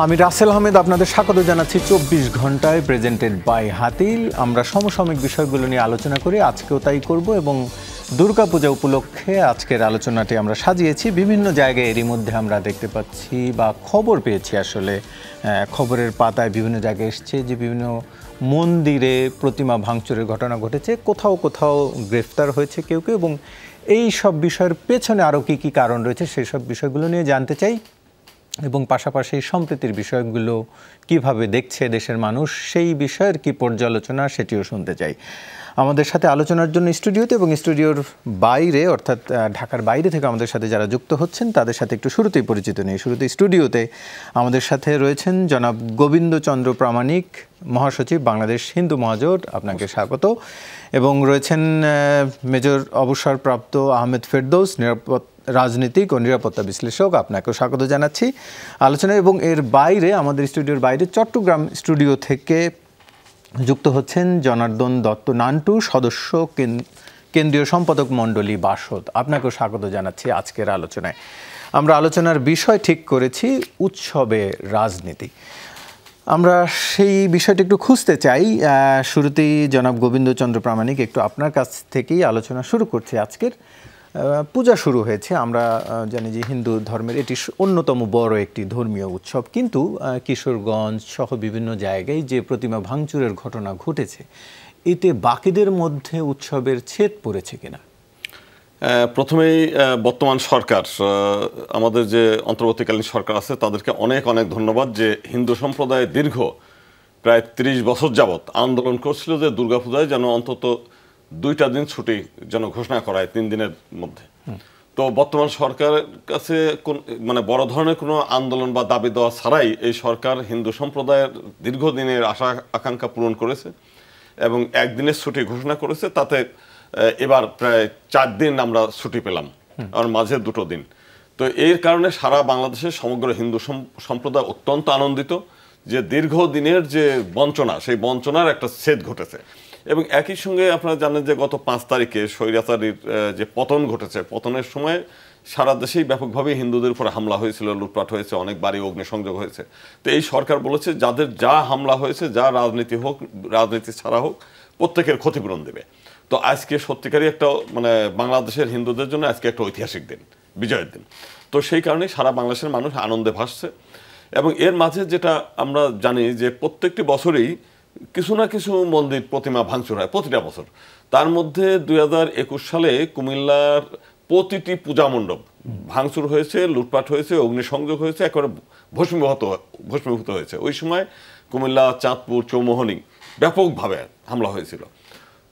আমি রাসেল আহমেদ আপনাদের স্বাগত জানাচ্ছি ২৪ ঘন্টায় প্রেজেন্টেড বাই হাতিল। আমরা সমসাময়িক বিষয়গুলো নিয়ে আলোচনা করি, আজকেও তাই করব এবং দুর্গাপূজা উপলক্ষে আজকের আলোচনাটি আমরা সাজিয়েছি। বিভিন্ন জায়গায় এরই মধ্যে আমরা দেখতে পাচ্ছি বা খবর পেয়েছি, আসলে খবরের পাতায় বিভিন্ন জায়গায় এসছে যে বিভিন্ন মন্দিরে প্রতিমা ভাঙচুরের ঘটনা ঘটেছে, কোথাও কোথাও গ্রেফতার হয়েছে কেউ কেউ, এবং এই সব বিষয়ের পেছনে আরও কী কী কারণ রয়েছে সেই সব বিষয়গুলো নিয়ে জানতে চাই এবং পাশাপাশি সম্প্রীতির বিষয়গুলো কিভাবে দেখছে দেশের মানুষ সেই বিষয়ের কি পর্যালোচনা সেটিও শুনতে চাই। আমাদের সাথে আলোচনার জন্য স্টুডিওতে এবং স্টুডিওর বাইরে অর্থাৎ ঢাকার বাইরে থেকে আমাদের সাথে যারা যুক্ত হচ্ছেন তাদের সাথে একটু শুরুতেই পরিচিত নেই। শুরুতে স্টুডিওতে আমাদের সাথে রয়েছেন জনাব গোবিন্দচন্দ্র প্রামাণিক, মহাসচিব বাংলাদেশ হিন্দু মহাজোট, আপনাকে স্বাগত। এবং রয়েছেন মেজর অবসরপ্রাপ্ত আহমেদ ফেরদৌস, রাজনীতিক ও নিরাপত্তা বিশ্লেষক, আপনাকেও স্বাগত জানাচ্ছি আলোচনায়। এবং এর বাইরে আমাদের স্টুডিওর বাইরে চট্টগ্রাম স্টুডিও থেকে যুক্ত হচ্ছেন জনার্দন দত্ত নান্টু, সদস্য কেন্দ্রীয় সম্পাদক মণ্ডলী বাসদ, আপনাকেও স্বাগত জানাচ্ছি আজকের আলোচনায়। আমরা আলোচনার বিষয় ঠিক করেছি উৎসবে রাজনীতি। আমরা সেই বিষয়টা একটু খুঁজতে চাই। শুরুতেই জনাব গোবিন্দচন্দ্র প্রামাণিক, একটু আপনার কাছ থেকেই আলোচনা শুরু করছি। আজকের পূজা শুরু হয়েছে, আমরা জানি যে হিন্দু ধর্মের এটি অন্যতম বড় একটি ধর্মীয় উৎসব, কিন্তু কিশোরগঞ্জ সহ বিভিন্ন জায়গায় যে প্রতিমা ভাঙচুরের ঘটনা ঘটেছে, এতে বাকিদের মধ্যে উৎসবের ছেদ পড়েছে কিনা? প্রথমেই বর্তমান সরকার, আমাদের যে অন্তর্বর্তীকালীন সরকার আছে তাদেরকে অনেক অনেক ধন্যবাদ যে হিন্দু সম্প্রদায় দীর্ঘ প্রায় ৩০ বছর যাবৎ আন্দোলন করছিল যে দুর্গাপূজায় যেন অন্তত 2টা দিন ছুটি যেন ঘোষণা করা হয় 3 দিনের মধ্যে। তো বর্তমান সরকারের কাছে মানে বড় ধরনের কোনো আন্দোলন বা দাবি দেওয়া ছাড়াই এই সরকার হিন্দু সম্প্রদায়ের দীর্ঘদিনের আশা আকাঙ্ক্ষা পূরণ করেছে এবং একদিনের ছুটি ঘোষণা করেছে। তাতে এবার প্রায় 4 দিন আমরা ছুটি পেলাম, আর মাঝে 2টো দিন। তো এর কারণে সারা বাংলাদেশের সমগ্র হিন্দু সম্প্রদায় অত্যন্ত আনন্দিত যে দীর্ঘদিনের যে বঞ্চনা, সেই বঞ্চনার একটা ছেদ ঘটেছে। এবং একই সঙ্গে আপনারা জানেন যে গত 5 তারিখে স্বৈরাচারীর যে পতন ঘটেছে, পতনের সময় সারা দেশেই ব্যাপকভাবে হিন্দুদের উপর হামলা হয়েছিল, লুটপাট হয়েছে, অনেক বাড়ি অগ্নিসংযোগ হয়েছে। তো এই সরকার বলেছে যাদের যা হামলা হয়েছে, যা রাজনীতি হোক, রাজনীতি ছাড়া হোক, প্রত্যেকের ক্ষতিপূরণ দেবে। তো আজকে সত্যিকারই একটা মানে বাংলাদেশের হিন্দুদের জন্য আজকে একটা ঐতিহাসিক দিন, বিজয়ের দিন। তো সেই কারণে সারা বাংলাদেশের মানুষ আনন্দে ভাসছে। এবং এর মাঝে যেটা আমরা জানি যে প্রত্যেকটি বছরই কিছু না কিছু মন্দির প্রতিমা ভাঙচুর হয়, প্রতিটা বছর। তার মধ্যে 2021 সালে কুমিল্লার প্রতিটি পূজা মণ্ডপ ভাঙচুর হয়েছে, লুটপাট হয়েছে, অগ্নিসংযোগ হয়েছে, একেবারে ভস্মীভূত হয়েছে। ওই সময় কুমিল্লা, চাঁদপুর, চৌমোহনী ব্যাপকভাবে হামলা হয়েছিল।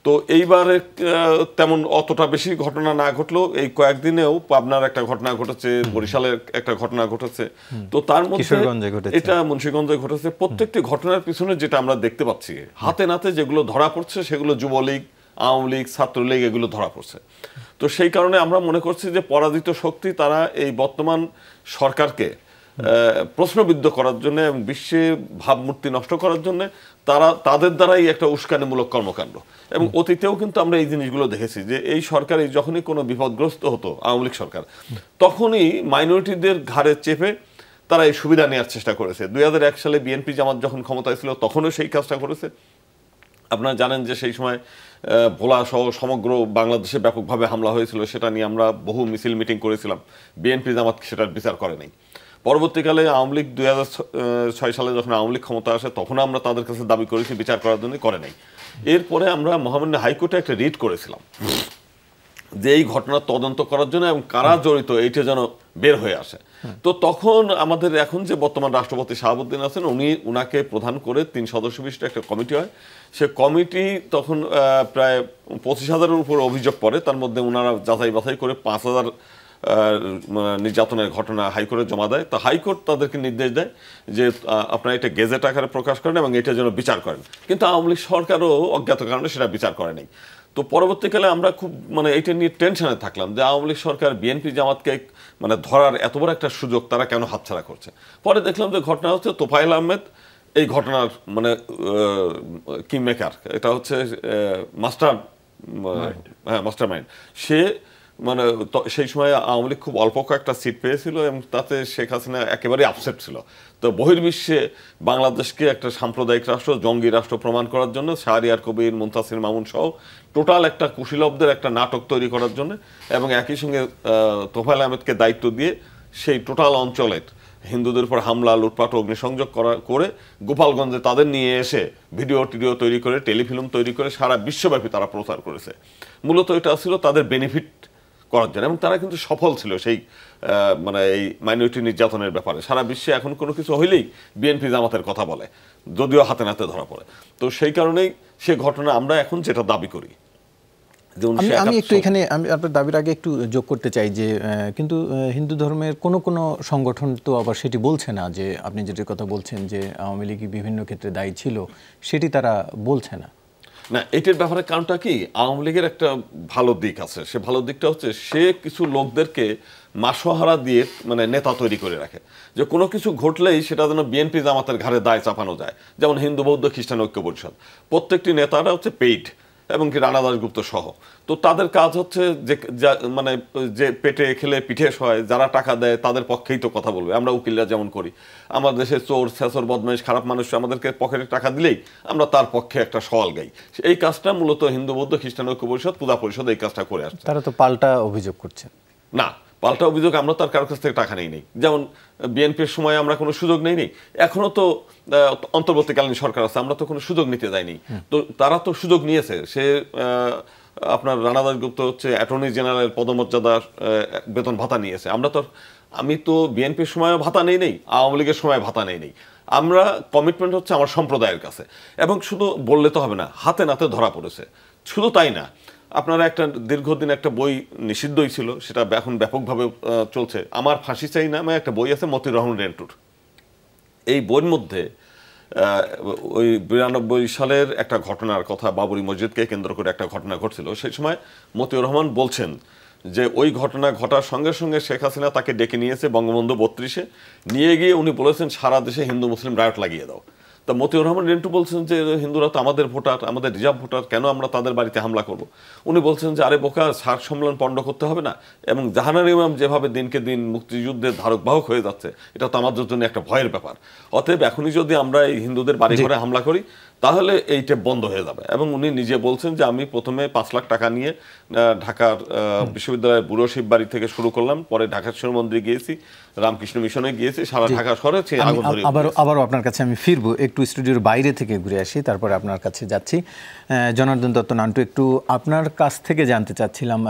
তো এইবারে তেমন অতটা বেশি ঘটনা না ঘটলো, এই কয়েকদিনেও পাবনার একটা ঘটনা ঘটেছে, বরিশালের একটা ঘটনা ঘটেছে। তো তার মধ্যে এটা মুন্সিগঞ্জে ঘটেছে। প্রত্যেকটি ঘটনার পিছনে যেটা আমরা দেখতে পাচ্ছি হাতে নাতে যেগুলো ধরা পড়ছে, সেগুলো যুবলীগ, আওয়ামী লীগ, ছাত্রলীগ এগুলো ধরা পড়ছে। তো সেই কারণে আমরা মনে করছি যে পরাজিত শক্তি তারা এই বর্তমান সরকারকে প্রশ্নবিদ্ধ করার জন্য এবং বিশ্বে ভাবমূর্তি নষ্ট করার জন্য তাদের দ্বারাই একটা উস্কানিমূলক কর্মকাণ্ড। এবং অতীতেও কিন্তু আমরা এই জিনিসগুলো দেখেছি যে এই সরকার যখনই কোনো বিপদগ্রস্ত হতো, আওয়ামী লীগ সরকার, তখনই মাইনরিটিদের ঘাড়ে চেপে তারা এই সুবিধা নেওয়ার চেষ্টা করেছে। 2001 সালে বিএনপি জামাত যখন ক্ষমতায় ছিল তখনও সেই কাজটা করেছে। আপনারা জানেন যে সেই সময় ভোলা সহ সমগ্র বাংলাদেশে ব্যাপকভাবে হামলা হয়েছিল, সেটা নিয়ে আমরা বহু মিছিল মিটিং করেছিলাম। বিএনপি জামাত সেটার বিচার করে নাই। পরবর্তীকালে আওয়ামী লীগ 2006 সালে যখন আওয়ামী লীগ ক্ষমতা আসে তখন আমরা তাদের কাছে দাবি করেছি, বিচার করার জন্য করে নাই। এরপরে আমরা মহামান্য হাইকোর্টে একটা রিট করেছিলাম যে এই ঘটনার তদন্ত করার জন্য এবং কারা জড়িত এইটা যেন বের হয়ে আসে। তো তখন আমাদের এখন যে বর্তমান রাষ্ট্রপতি শাহাবুদ্দিন আছেন, উনাকে প্রধান করে 3 সদস্য বিশিষ্ট একটা কমিটি হয়। সে কমিটি তখন প্রায় 25,000-এর উপর অভিযোগ পড়ে। তার মধ্যে ওনারা যাচাই বাছাই করে 5,000 নির্যাতনের ঘটনা হাইকোর্টে জমা দেয়। তো হাইকোর্ট তাদেরকে নির্দেশ দেয় যে আপনারা এটা গেজেট আকারে প্রকাশ করেন এবং এটা যেন বিচার করেন। কিন্তু আওয়ামী লীগ সরকারও অজ্ঞাত কারণে সেটা বিচার করে নাই। তো পরবর্তীকালে আমরা খুব এটা নিয়ে টেনশনে থাকলাম যে আওয়ামী লীগ সরকার বিএনপি জামাতকে ধরার এত বড় একটা সুযোগ তারা কেন হাতছাড়া করছে। পরে দেখলাম যে ঘটনা হচ্ছে তোফায়েল আহমেদ এই ঘটনার কিং মেকার, এটা হচ্ছে মাস্টার মাইন্ড। সে মানে সেই সময় আওয়ামী লীগ খুব অল্প কয়েকটা সিট পেয়েছিল এবং তাতে শেখ হাসিনা একেবারেই আপসেট ছিল। তো বহির্বিশ্বে বাংলাদেশকে একটা সাম্প্রদায়িক রাষ্ট্র, জঙ্গি রাষ্ট্র প্রমাণ করার জন্য শাহরিয়ার কবির, মুনতাসির মামুন সহ টোটাল একটা কুশীলবদের একটা নাটক তৈরি করার জন্য এবং একই সঙ্গে তোফায়েল আহমেদকে দায়িত্ব দিয়ে সেই টোটাল অঞ্চলের হিন্দুদের উপর হামলা, লুটপাট, অগ্নিসংযোগ করে গোপালগঞ্জে তাদের নিয়ে এসে ভিডিও টিডিও তৈরি করে, টেলিফিল্ম তৈরি করে সারা বিশ্বব্যাপী তারা প্রচার করেছে। মূলত এটা ছিল তাদের বেনিফিট করার জন্য, এবং তারা কিন্তু সফল ছিল সেই মানে এই মাইনরিটি নির্যাতনের ব্যাপারে। সারা বিশ্বে এখন কোনো কিছু হইলেই বিএনপি জামাতের কথা বলে, যদিও হাতে নাতে ধরা পড়ে। তো সেই কারণেই সে ঘটনা আমরা এখন যেটা দাবি করি। আমি একটু এখানে আমি আপনার দাবির আগে একটু যোগ করতে চাই যে কিন্তু হিন্দু ধর্মের কোনো সংগঠন তো আবার সেটি বলছে না যে আপনি যেটির কথা বলছেন যে আওয়ামী লীগ বিভিন্ন ক্ষেত্রে দায়ী ছিল, সেটি তারা বলছে না। না, এটার ব্যাপারে কারণটা কি, আওয়ামী লীগের একটা ভালো দিক আছে। সে ভালো দিকটা হচ্ছে সে কিছু লোকদেরকে মাসোহারা দিয়ে মানে নেতা তৈরি করে রাখে, যে কোনো কিছু ঘটলেই সেটা যেন বিএনপি জামাতের ঘাড়ে দায় চাপানো যায়। যেমন হিন্দু, বৌদ্ধ, খ্রিস্টান ঐক্য পরিষদ, প্রত্যেকটি নেতারা হচ্ছে পেইড, এবং কি রানা দাশগুপ্ত সহ। তো তাদের কাজ হচ্ছে যে মানে যে পেটে খেলে পিঠে সয়, যারা টাকা দেয় তাদের পক্ষেই তো কথা বলবে। আমরা উকিলরা যেমন করি, আমার দেশে চোর, ছেচর, বদমাইশ, খারাপ মানুষ আমাদেরকে পকেটে টাকা দিলেই আমরা তার পক্ষে একটা সওয়াল গাই। এই কাজটা মূলত হিন্দু, বৌদ্ধ, খ্রিস্টান ঐক্য পরিষদ, পূজা পরিষদ এই কাজটা করে আসছে। তারা তো পাল্টা অভিযোগ করছেন। না, পাল্টা অভিযোগ আমরা তার কারোর কাছ থেকে টাকা নেই। যেমন বিএনপির সময় আমরা কোনো সুযোগ নেই। এখনো তো অন্তর্বর্তীকালীন সরকার আছে, আমরা তো কোনো সুযোগ নিতে যাইনি। তো তারা তো সুযোগ নিয়েছে। সে আপনার রানা দাশগুপ্ত হচ্ছে অ্যাটর্নি জেনারেল পদমর্যাদা, বেতন ভাতা নিয়েছে। আমি তো বিএনপির সময় ভাতা নেই, আওয়ামী লীগের সময় ভাতা নেই। আমরা কমিটমেন্ট হচ্ছে আমার সম্প্রদায়ের কাছে, এবং শুধু বললে তো হবে না, হাতে নাতে ধরা পড়েছে। শুধু তাই না, আপনারা একটা দীর্ঘদিন একটা বই নিষিদ্ধই ছিল, সেটা এখন ব্যাপকভাবে চলছে, আমার ফাঁসি চাই নামে একটা বই আছে মতিউর রহমান রেন্টুর। এই বইয়ের মধ্যে ওই 92 সালের একটা ঘটনার কথা, বাবরি মসজিদকে কেন্দ্র করে একটা ঘটনা ঘটছিল। সেই সময় মতিউর রহমান বলছেন যে ওই ঘটনা ঘটার সঙ্গে সঙ্গে শেখ হাসিনা তাকে ডেকে নিয়েছে বঙ্গবন্ধু 32-এ, নিয়ে গিয়ে উনি বলেছেন সারা দেশে হিন্দু মুসলিম রায়ট লাগিয়ে দাও। তা মতিউর রহমান রেন্টু বলছেন যে হিন্দুরা তো আমাদের ভোটার, আমাদের রিজার্ভ ভোটার, কেন আমরা তাদের বাড়িতে হামলা করব? উনি বলছেন যে আরে বোকা, সার্ক সম্মেলন পণ্ড করতে হবে না, এবং জাহানার ইমাম যেভাবে দিনকে দিন মুক্তিযুদ্ধের ধারক বাহক হয়ে যাচ্ছে, এটা তো আমাদের জন্য একটা ভয়ের ব্যাপার। অতএব এখনই যদি আমরা এই হিন্দুদের বাড়ি ঘরে হামলা করি তাহলে এইটা বন্ধ হয়ে যাবে। এবং উনি নিজে বলছেন যে আমি প্রথমে 5 লাখ টাকা নিয়ে ঢাকার বিশ্ববিদ্যালয়ের বুড়ো শিব বাড়ি থেকে শুরু করলাম, পরে ঢাকা শিশু মন্দিরে গিয়েছি, রামকৃষ্ণ মিশনে গিয়েছি, সারা ঢাকা শহরে আবারও আপনার কাছে আমি ফিরবো, একটু স্টুডিওর বাইরে থেকে ঘুরে আসি, তারপরে আপনার কাছে যাচ্ছি। জনার্দন দত্ত নান্টু, একটু আপনার কাছ থেকে জানতে চাচ্ছিলাম,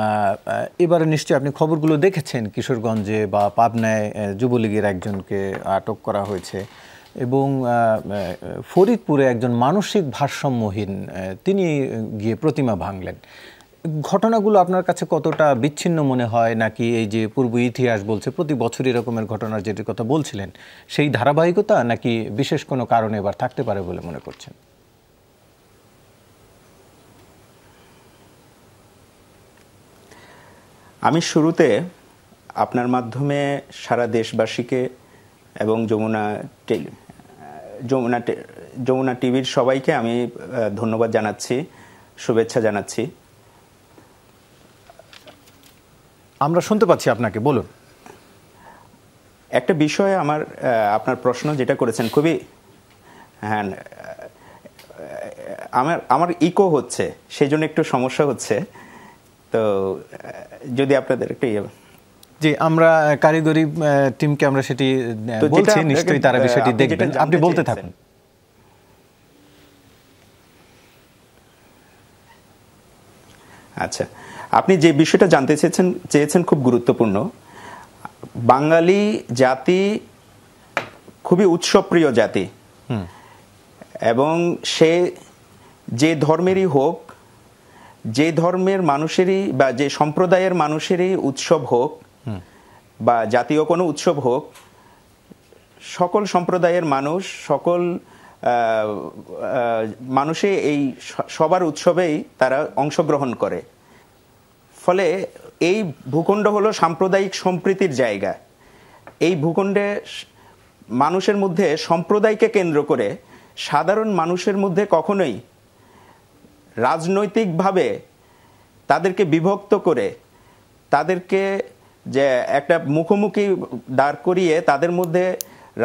এবারে নিশ্চয়ই আপনি খবরগুলো দেখেছেন, কিশোরগঞ্জে বা পাবনায় যুবলীগের একজনকে আটক করা হয়েছে, এবং ফরিদপুরে একজন মানসিক ভারসাম্যহীন তিনি গিয়ে প্রতিমা ভাঙলেন। ঘটনাগুলো আপনার কাছে কতটা বিচ্ছিন্ন মনে হয়, নাকি এই যে পূর্ব ইতিহাস বলছে প্রতি বছর এরকমের ঘটনার যেটির কথা বলছিলেন সেই ধারাবাহিকতা, নাকি বিশেষ কোনো কারণে এবার থাকতে পারে বলে মনে করছেন? আমি শুরুতে আপনার মাধ্যমে সারা দেশবাসীকে এবং যমুনা টিভির সবাইকে আমি ধন্যবাদ জানাচ্ছি, শুভেচ্ছা জানাচ্ছি। আমরা শুনতে পাচ্ছি আপনাকে, বলুন। একটা বিষয়ে আপনার প্রশ্ন যেটা করেছেন খুবই, হ্যাঁ, আমার ইকো হচ্ছে, সেই জন্য একটু সমস্যা হচ্ছে। তো যদি আপনাদের একটু জি, আমরা কারিগরি টিমকে আমরা সেটি বলছি, নিশ্চয়ই তারা বিষয়টি দেখবেন, আপনি বলতে থাকুন। আচ্ছা, আপনি যে বিষয়টা জানতে চেয়েছেন খুব গুরুত্বপূর্ণ। বাঙালি জাতি খুবই উৎসবপ্রিয় জাতি, এবং সে যে ধর্মেরই হোক, যে ধর্মের মানুষেরই বা যে সম্প্রদায়ের মানুষেরই উৎসব হোক বা জাতীয় কোনো উৎসব হোক, সকল সম্প্রদায়ের মানুষ, সকল মানুষে এই সবার উৎসবেই তারা অংশগ্রহণ করে। ফলে এই ভূখণ্ড হলো সাম্প্রদায়িক সম্প্রীতির জায়গা। এই ভূখণ্ডে মানুষের মধ্যে সম্প্রদায়কে কেন্দ্র করে সাধারণ মানুষের মধ্যে কখনোই রাজনৈতিকভাবে তাদেরকে বিভক্ত করে তাদেরকে যে একটা মুখোমুখি দাঁড় করিয়ে তাদের মধ্যে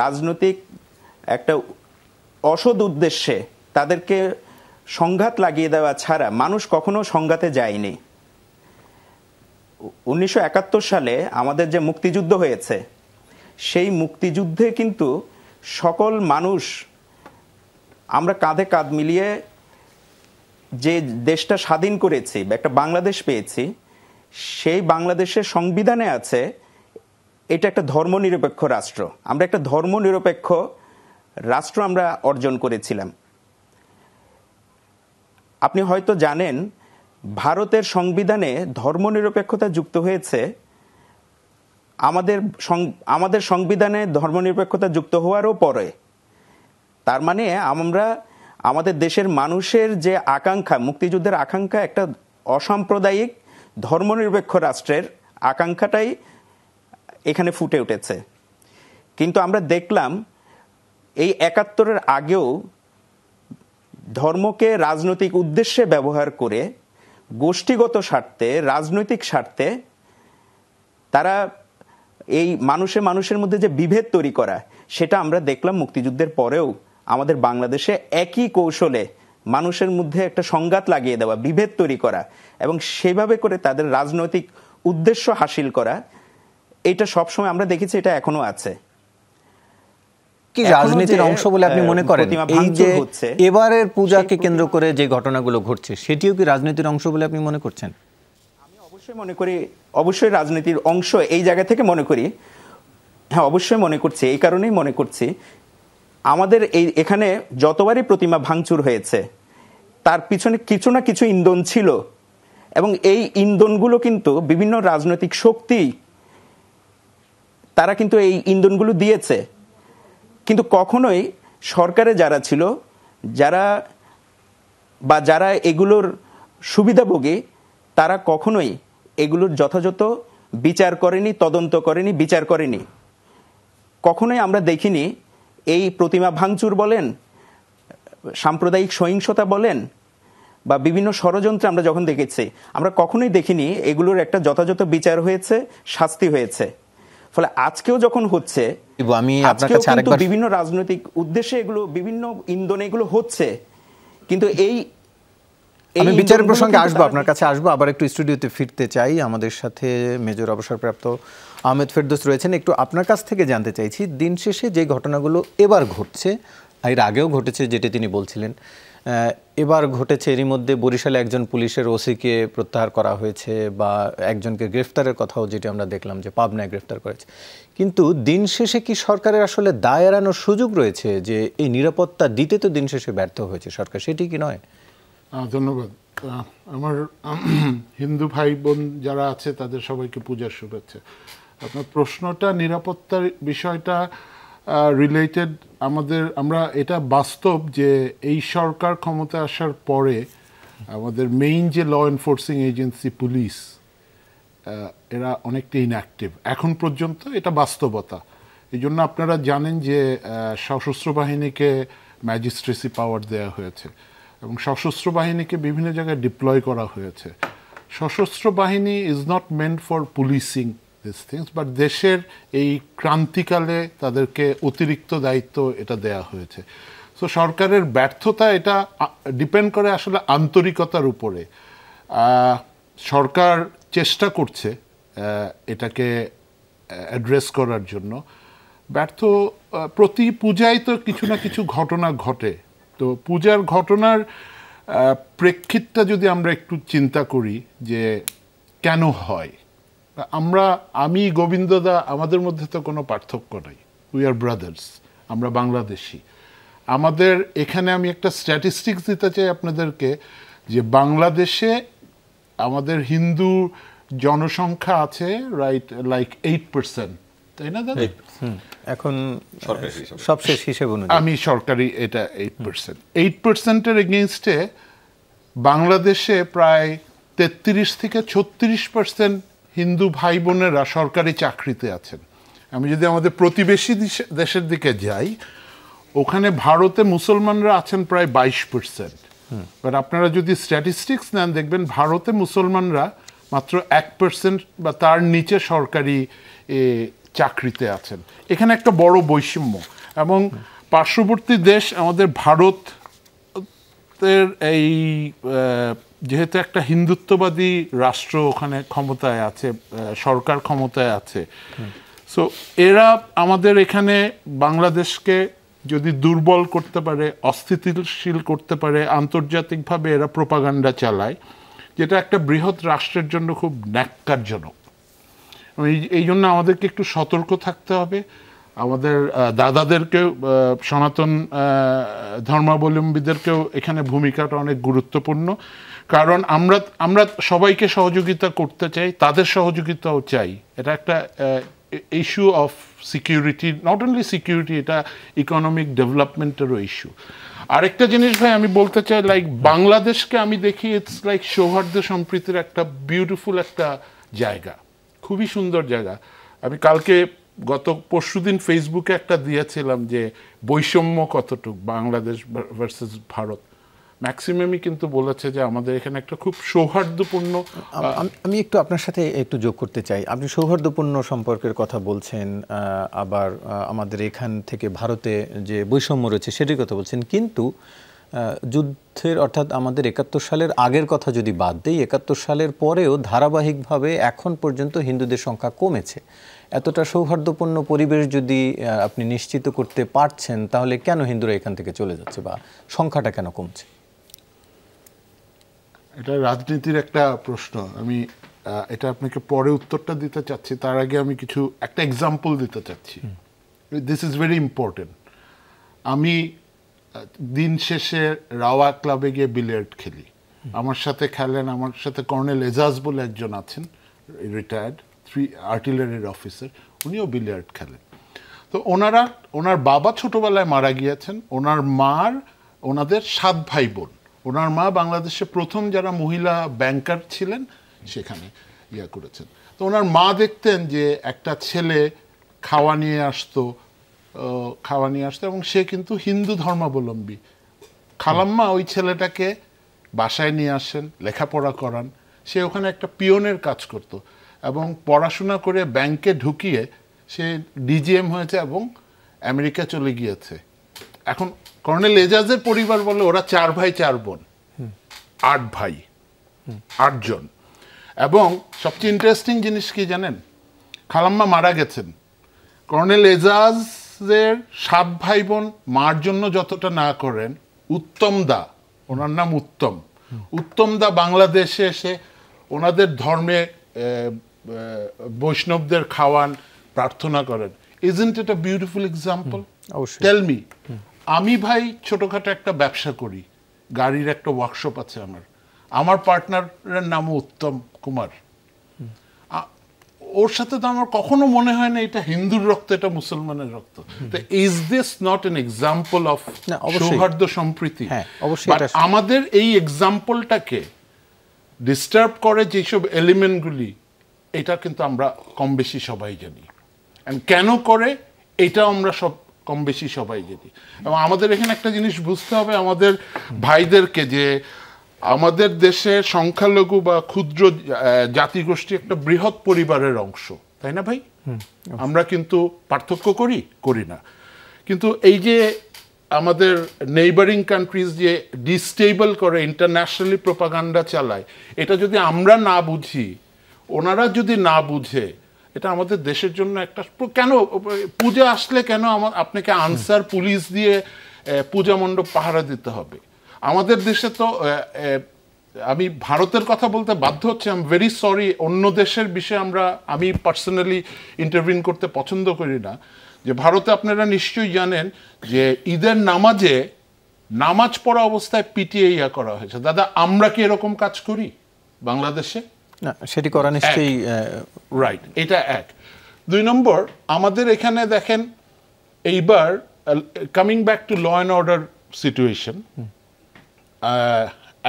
রাজনৈতিক একটা অসৎ উদ্দেশ্যে তাদেরকে সংঘাত লাগিয়ে দেওয়া ছাড়া মানুষ কখনো সংঘাতে যায়নি। 1971 সালে আমাদের যে মুক্তিযুদ্ধ হয়েছে, সেই মুক্তিযুদ্ধে কিন্তু সকল মানুষ আমরা কাঁধে কাঁধ মিলিয়ে যে দেশটা স্বাধীন করেছি, একটা বাংলাদেশ পেয়েছি, সেই বাংলাদেশের সংবিধানে আছে এটা একটা ধর্মনিরপেক্ষ রাষ্ট্র। আমরা একটা ধর্মনিরপেক্ষ রাষ্ট্র আমরা অর্জন করেছিলাম। আপনি হয়তো জানেন ভারতের সংবিধানে ধর্মনিরপেক্ষতা যুক্ত হয়েছে। আমাদের সংবিধানে ধর্মনিরপেক্ষতা যুক্ত হওয়ারও পরে। তার মানে আমরা আমাদের দেশের মানুষের যে আকাঙ্ক্ষা, মুক্তিযুদ্ধের আকাঙ্ক্ষা, একটা অসাম্প্রদায়িক ধর্মনিরপেক্ষ রাষ্ট্রের আকাঙ্ক্ষাটাই এখানে ফুটে উঠেছে। কিন্তু আমরা দেখলাম এই 71-এর আগেও ধর্মকে রাজনৈতিক উদ্দেশ্যে ব্যবহার করে গোষ্ঠীগত স্বার্থে, রাজনৈতিক স্বার্থে তারা এই মানুষের মধ্যে যে বিভেদ তৈরি করা, সেটা আমরা দেখলাম মুক্তিযুদ্ধের পরেও আমাদের বাংলাদেশে একই কৌশলে মানুষের মধ্যে একটা সংঘাত লাগিয়ে দেওয়া, বিভেদ তৈরি করা এবং সেভাবে করে তাদের রাজনৈতিক উদ্দেশ্য হাসিল করা, এটা সবসময় আমরা দেখেছি, এটা এখনো আছে। কি রাজনীতির অংশ বলে আপনি মনে করেন এই যে এবারের পূজাকে কেন্দ্র করে যে ঘটনাগুলো ঘটছে, সেটিও কি রাজনীতির অংশ বলে আপনি মনে করছেন? আমি অবশ্যই মনে করি, অবশ্যই রাজনীতির অংশ এই জায়গা থেকে মনে করি। হ্যাঁ, অবশ্যই মনে করছি। এই কারণেই মনে করছি আমাদের এখানে যতবারই প্রতিমা ভাঙচুর হয়েছে তার পিছনে কিছু না কিছু ইন্ধন ছিল এবং এই ইন্ধনগুলো কিন্তু বিভিন্ন রাজনৈতিক শক্তি তারা কিন্তু এই ইন্ধনগুলো দিয়েছে। কিন্তু কখনোই সরকারে যারা ছিল, যারা এগুলোর সুবিধাভোগী, তারা কখনোই এগুলোর যথাযথ বিচার করেনি, তদন্ত করেনি, বিচার করেনি। কখনোই আমরা দেখিনি এই প্রতিমা ভাঙচুর বলেন, সাম্প্রদায়িক সহিংসতা বলেন বা বিভিন্ন ষড়যন্ত্র আমরা যখন দেখেছি, আমরা কখনোই দেখিনি এগুলোর একটা যথাযথ বিচার হয়েছে, শাস্তি হয়েছে। ফলে আজকেও যখন হচ্ছে, আমি আপনার কাছে আরেকবার বিভিন্ন রাজনৈতিক উদ্দেশ্যে এগুলো বিভিন্ন ইন্ধনে এগুলো হচ্ছে, কিন্তু আমি বিচারের প্রসঙ্গে আসবো, আপনার কাছে আসবো। আবার একটু স্টুডিওতে ফিরতে চাই। আমাদের সাথে মেজর অবসরপ্রাপ্ত আহমেদ ফেরদৌস রয়েছেন। একটু আপনার কাছ থেকে জানতে চাইছি, দিন শেষে যে ঘটনাগুলো এবার ঘটছে, এর আগেও ঘটেছে যেটি তিনি বলছিলেন, এবার ঘটেছে, এরই মধ্যে বরিশালে একজন পুলিশের ওসিকে প্রত্যাহার করা হয়েছে বা একজনকে গ্রেফতারের কথাও যেটি আমরা দেখলাম যে পাবনায় গ্রেফতার করেছে। কিন্তু দিন শেষে কি সরকারের আসলে দায় এড়ানোর সুযোগ রয়েছে যে এই নিরাপত্তা দিতে তো দিন শেষে ব্যর্থ হয়েছে সরকার, সেটি কি নয়? ধন্যবাদ। আমার হিন্দু ভাই বোন যারা আছে তাদের সবাইকে পূজার শুভেচ্ছা। আপনার প্রশ্নটা নিরাপত্তার বিষয়টা রিলেটেড, আমরা এটা বাস্তব যে এই সরকার ক্ষমতা আসার পরে আমাদের মেইন যে ল এনফোর্সিং এজেন্সি পুলিশ, এরা অনেকটা ইনঅ্যাক্টিভ এখন পর্যন্ত, এটা বাস্তবতা। এই জন্য আপনারা জানেন যে সশস্ত্র বাহিনীকে ম্যাজিস্ট্রেসি পাওয়ার দেওয়া হয়েছে এবং সশস্ত্র বাহিনীকে বিভিন্ন জায়গায় ডিপ্লয় করা হয়েছে। সশস্ত্র বাহিনী is not meant for policing this things, but দেশের এই ক্রান্তিকালে তাদেরকে অতিরিক্ত দায়িত্ব এটা দেয়া হয়েছে। সো সরকারের ব্যর্থতা এটা ডিপেন্ড করে আসলে আন্তরিকতার উপরে। সরকার চেষ্টা করছে এটাকে অ্যাড্রেস করার জন্য। প্রতি পূজায় তো কিছু না কিছু ঘটনা ঘটে। তো পূজার ঘটনার প্রেক্ষিতটা যদি আমরা একটু চিন্তা করি যে কেন হয়, আমি গোবিন্দদা, আমাদের মধ্যে তো কোনো পার্থক্য নাই, উই আর ব্রাদার্স, আমরা বাংলাদেশি। আমাদের এখানে আমি একটা স্ট্যাটিস্টিক্স দিতে চাই আপনাদেরকে যে বাংলাদেশে আমাদের হিন্দু জনসংখ্যা আছে রাইট লাইক 8%, তাই না দাদা? এখন সবশেষ হিসেব অনুযায়ী আমি সরকারি এটা 8%-এর এগেইনস্টে বাংলাদেশে প্রায় 33 থেকে 36% হিন্দু ভাই বোনেরা সরকারি চাকরিতে আছেন। আমি যদি আমাদের প্রতিবেশী দেশের দিকে যাই, ওখানে ভারতে মুসলমানরা আছেন প্রায় 22%। বাট আপনারা যদি স্ট্যাটিস্টিক্স নেন দেখবেন ভারতে মুসলমানরা মাত্র 1% বা তার নিচে সরকারি চাকরিতে আছেন। এখানে একটা বড় বৈষম্য। এবং পার্শ্ববর্তী দেশ আমাদের ভারতের এই যেহেতু একটা হিন্দুত্ববাদী রাষ্ট্র ওখানে ক্ষমতায় আছে, সরকার ক্ষমতায় আছে, সো এরা আমাদের এখানে বাংলাদেশকে যদি দুর্বল করতে পারে, অস্থিতিশীল করতে পারে, আন্তর্জাতিকভাবে এরা প্রোপাগান্ডা চালায়, যেটা একটা বৃহৎ রাষ্ট্রের জন্য খুব ন্যাক্কারজনক। এই জন্য আমাদেরকে একটু সতর্ক থাকতে হবে। আমাদের দাদাদেরকেও, সনাতন ধর্মাবলম্বীদেরকেও এখানে ভূমিকাটা অনেক গুরুত্বপূর্ণ। কারণ আমরা সবাইকে সহযোগিতা করতে চাই, তাদের সহযোগিতাও চাই। এটা একটা issue of security, not only security, এটা ইকোনমিক ডেভেলপমেন্টেরও ইস্যু। আরেকটা জিনিস ভাই আমি বলতে চাই, লাইক বাংলাদেশকে আমি দেখি ইটস লাইক সৌহার্দ্য সম্প্রীতির একটা বিউটিফুল একটা জায়গা, খুবই সুন্দর জায়গা। আমি গত পরশুদিন ফেসবুকে একটা দিয়েছিলাম যে বৈষম্য কতটুক বাংলাদেশ ভার্সেস ভারত। ম্যাক্সিমামই কিন্তু বলেছে যে আমাদের এখানে একটা খুব সৌহার্দ্যপূর্ণ। আমি একটু আপনার সাথে একটু যোগ করতে চাই। আপনি সৌহার্দ্যপূর্ণ সম্পর্কের কথা বলছেন, আবার আমাদের এখান থেকে ভারতে যে বৈষম্য রয়েছে সেটির কথা বলছেন, কিন্তু যুদ্ধের অর্থাৎ আমাদের ৭১ সালের আগের কথা যদি বাদ দেই, ৭১ সালের পরেও ধারাবাহিকভাবে এখন পর্যন্ত হিন্দুদের সংখ্যা কমেছে। এতটা সৌহার্দ্যপূর্ণ পরিবেশ যদি আপনি নিশ্চিত করতে পারছেন, তাহলে কেন হিন্দুরা এখান থেকে চলে যাচ্ছে বা সংখ্যাটা কেন কমছে? এটা রাজনীতির একটা প্রশ্ন। আমি এটা আপনাকে পরে উত্তরটা দিতে চাচ্ছি, তার আগে আমি একটা এক্সাম্পল দিতে চাচ্ছি। This is very important. আমি দিন শেষে রাওয়া ক্লাবে গিয়ে বিলিয়ার্ড খেলি। আমার সাথে খেলেন, আমার সাথে কর্নেল এজাজ বলে একজন আছেন, রিটায়ার্ড আর্টিলারির অফিসার, উনিও বিলিয়ার্ড খেলেন। তো ওনার বাবা ছোটবেলায় মারা গিয়েছেন, ওনাদের 7 ভাই বোন। ওনার মা বাংলাদেশে প্রথম যারা মহিলা ব্যাংকার ছিলেন সেখানে করেছেন। তো ওনার মা দেখতেন যে একটা ছেলে খাওয়া নিয়ে আসতো এবং সে কিন্তু হিন্দু ধর্মাবলম্বী। খালাম্মা ওই ছেলেটাকে বাসায় নিয়ে আসেন, লেখাপড়া করান। সে ওখানে একটা পিয়নের কাজ করত এবং পড়াশোনা করে ব্যাংকে ঢুকিয়ে সে ডিজিএম হয়েছে এবং আমেরিকা চলে গিয়েছে। এখন কর্নেল এজাজের পরিবার বলে ওরা 4 ভাই 4 বোন, 8 ভাই, 8 জন। এবং সবচেয়ে ইন্টারেস্টিং জিনিস কি জানেন, খালাম্মা মারা গেছেন, কর্নেল এজাজের 7 ভাই বোন মার জন্য যতটা না করেন, উত্তম দা, ওনার নাম উত্তম দা বাংলাদেশে এসে ওনাদের ধর্মে বৈষ্ণবদের খাওয়ান, প্রার্থনা করেন। Isn't it a beautiful example? Tell me. আমি ভাই ছোটখাটো একটা ব্যবসা করি, গাড়ির একটা ওয়ার্কশপ আছে আমার পার্টনারের নাম উত্তম কুমার। ওর সাথে তো আমার কখনো মনে হয় না এটা হিন্দুর রক্ত, এটা মুসলমানের রক্ত। তো is this not an example of সৌহার্দ্য সম্প্রীতি? আমাদের এই এক্সাম্পলটাকে ডিস্টার্ব করে যেসব এলিমেন্টগুলি, এটা কিন্তু আমরা কম বেশি সবাই জানি। কেন করে এটা আমরা কম বেশি সবাই জানি। এবং আমাদের এখানে একটা জিনিস বুঝতে হবে আমাদের ভাইদেরকে, যে আমাদের দেশে সংখ্যালঘু বা ক্ষুদ্র জাতিগোষ্ঠী একটা বৃহৎ পরিবারের অংশ, তাই না ভাই? আমরা কিন্তু পার্থক্য করি না। কিন্তু এই যে আমাদের নেইবারিং কান্ট্রিজ যে ডিস্টেবল করে, ইন্টারন্যাশনালি প্রোপাগান্ডা চালায়, এটা যদি আমরা না বুঝি, ওনারা যদি না বুঝে, এটা আমাদের দেশের জন্য একটা কেন পূজা আসলে কেন আপনাকে আনসার পুলিশ দিয়ে পূজা মণ্ডপ পাহারা দিতে হবে? আমাদের দেশে তো আমি ভারতের কথা বলতে বাধ্য হচ্ছে, আই এম ভেরি সরি, অন্য দেশের বিষয়ে আমি পার্সোনালি ইন্টারভিউ করতে পছন্দ করি না। যে ভারতে আপনারা নিশ্চয়ই জানেন যে ঈদের নামাজ পড়া অবস্থায় পিটিয়ে করা হয়েছে। দাদা, আমরা কি এরকম কাজ করি বাংলাদেশে? না, সেটি করা নিশ্চয়ই রাইট। এটা 1। 2 নম্বর, আমাদের এখানে দেখেন এইবার coming back to law and order situation,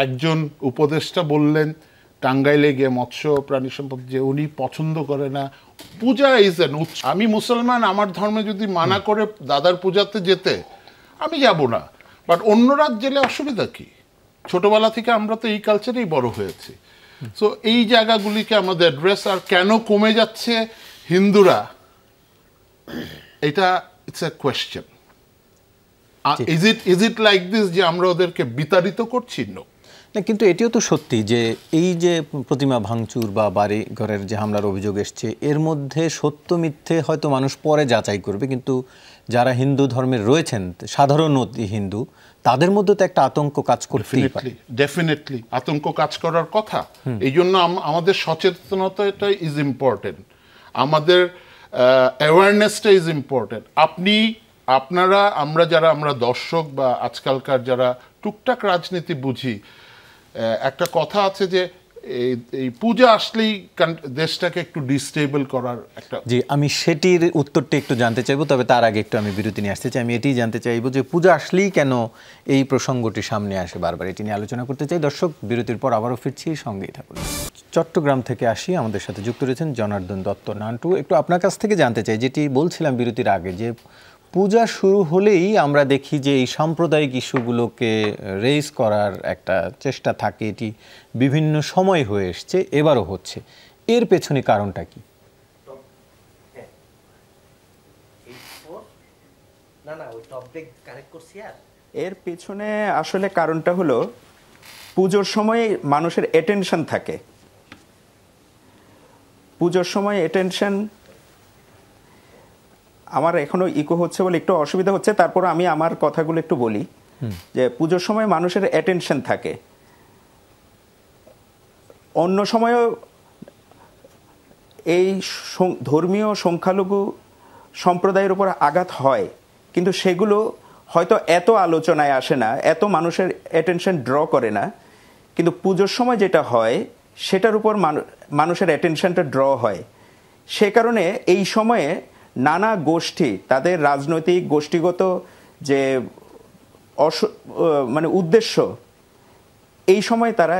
একজন উপদেষ্টা বললেন টাঙ্গাইলে গিয়ে মৎস্য প্রাণী সম্পদ যে উনি পছন্দ করে না পূজা ইজ এন উৎসব। আমি মুসলমান, আমার ধর্মে যদি মানা করে দাদার পূজাতে যেতে, আমি যাব না। বাট অন্য রাত গেলে অসুবিধা কি? ছোটবেলা থেকে আমরা তো এই কালচারেই বড় হয়েছি। সো এই জায়গাগুলিকে আমাদের অ্যাড্রেস, আর কেন কমে যাচ্ছে হিন্দুরা, এটা it's a question. Is it like this যে আমরা ওদেরকে বিতাড়িত করছি? নো। না, কিন্তু এটিও তো সত্যি যে এই যে প্রতিমা ভাঙচুর বা বাড়ি ঘরের যে হামলার অভিযোগ এসছে, এর মধ্যে সত্য মিথ্যে হয়তো মানুষ পরে যাচাই করবে, কিন্তু যারা হিন্দু ধর্মের রয়েছেন, সাধারণ হিন্দু, তাদের মধ্যে তো একটা আতঙ্ক কাজ করতেই পারে। ডেফিনেটলি আতঙ্ক কাজ করার কথা। এই জন্য আমাদের সচেতনতাটা ইজ ইম্পর্টেন্ট, আমাদের অ্যাওয়ারনেসটা ইজ ইম্পর্টেন্ট। আমরা দর্শক বা আজকালকার যারা টুকটাক রাজনীতি বুঝি, একটা কথা আছে যে এই পূজা আসলেই দেশটাকে একটু ডিস্টেবল করার একটা। জি, আমি সেটির উত্তরটি একটু জানতে চাইবো, তবে তার আগে একটু আমি বিরতি নিয়ে আসতে চাই। আমি এটি জানতে চাইবো যে পূজা আসলেই কেন এই প্রসঙ্গটি সামনে আসে বারবার, এটি নিয়ে আলোচনা করতে চাই। দর্শক, বিরতির পর আবারও ফিরছি, সঙ্গেই থাকুন। চট্টগ্রাম থেকে আসি, আমাদের সাথে যুক্ত রয়েছেন জনার্দন দত্ত নান্টু। একটু আপনার কাছ থেকে জানতে চাই, যেটি বলছিলাম বিরতির আগে, যে পূজা শুরু হলেই আমরা দেখি যে এই সাম্প্রদায়িক ইস্যুগুলোকে রেইজ করার একটা চেষ্টা থাকে, এটি বিভিন্ন সময় হয়ে এসছে, এবারও হচ্ছে। এর পেছনে কারণটা কি? এর পেছনে আসলে কারণটা হলো পুজোর সময় মানুষের অ্যাটেনশন থাকে। পুজোর সময় অ্যাটেনশন, আমার এখনো ইকো হচ্ছে বলে একটু অসুবিধা হচ্ছে, তারপর আমি আমার কথাগুলো একটু বলি। যে পুজোর সময় মানুষের অ্যাটেনশন থাকে, অন্য সময়ও এই ধর্মীয় সংখ্যালঘু সম্প্রদায়ের উপর আঘাত হয়, কিন্তু সেগুলো হয়তো এত আলোচনায় আসে না, এত মানুষের অ্যাটেনশন ড্র করে না। কিন্তু পুজোর সময় যেটা হয় সেটার উপর মানুষের অ্যাটেনশনটা ড্র হয়। সে কারণে এই সময়ে নানা গোষ্ঠী তাদের রাজনৈতিক গোষ্ঠীগত যে উদ্দেশ্য, এই সময় তারা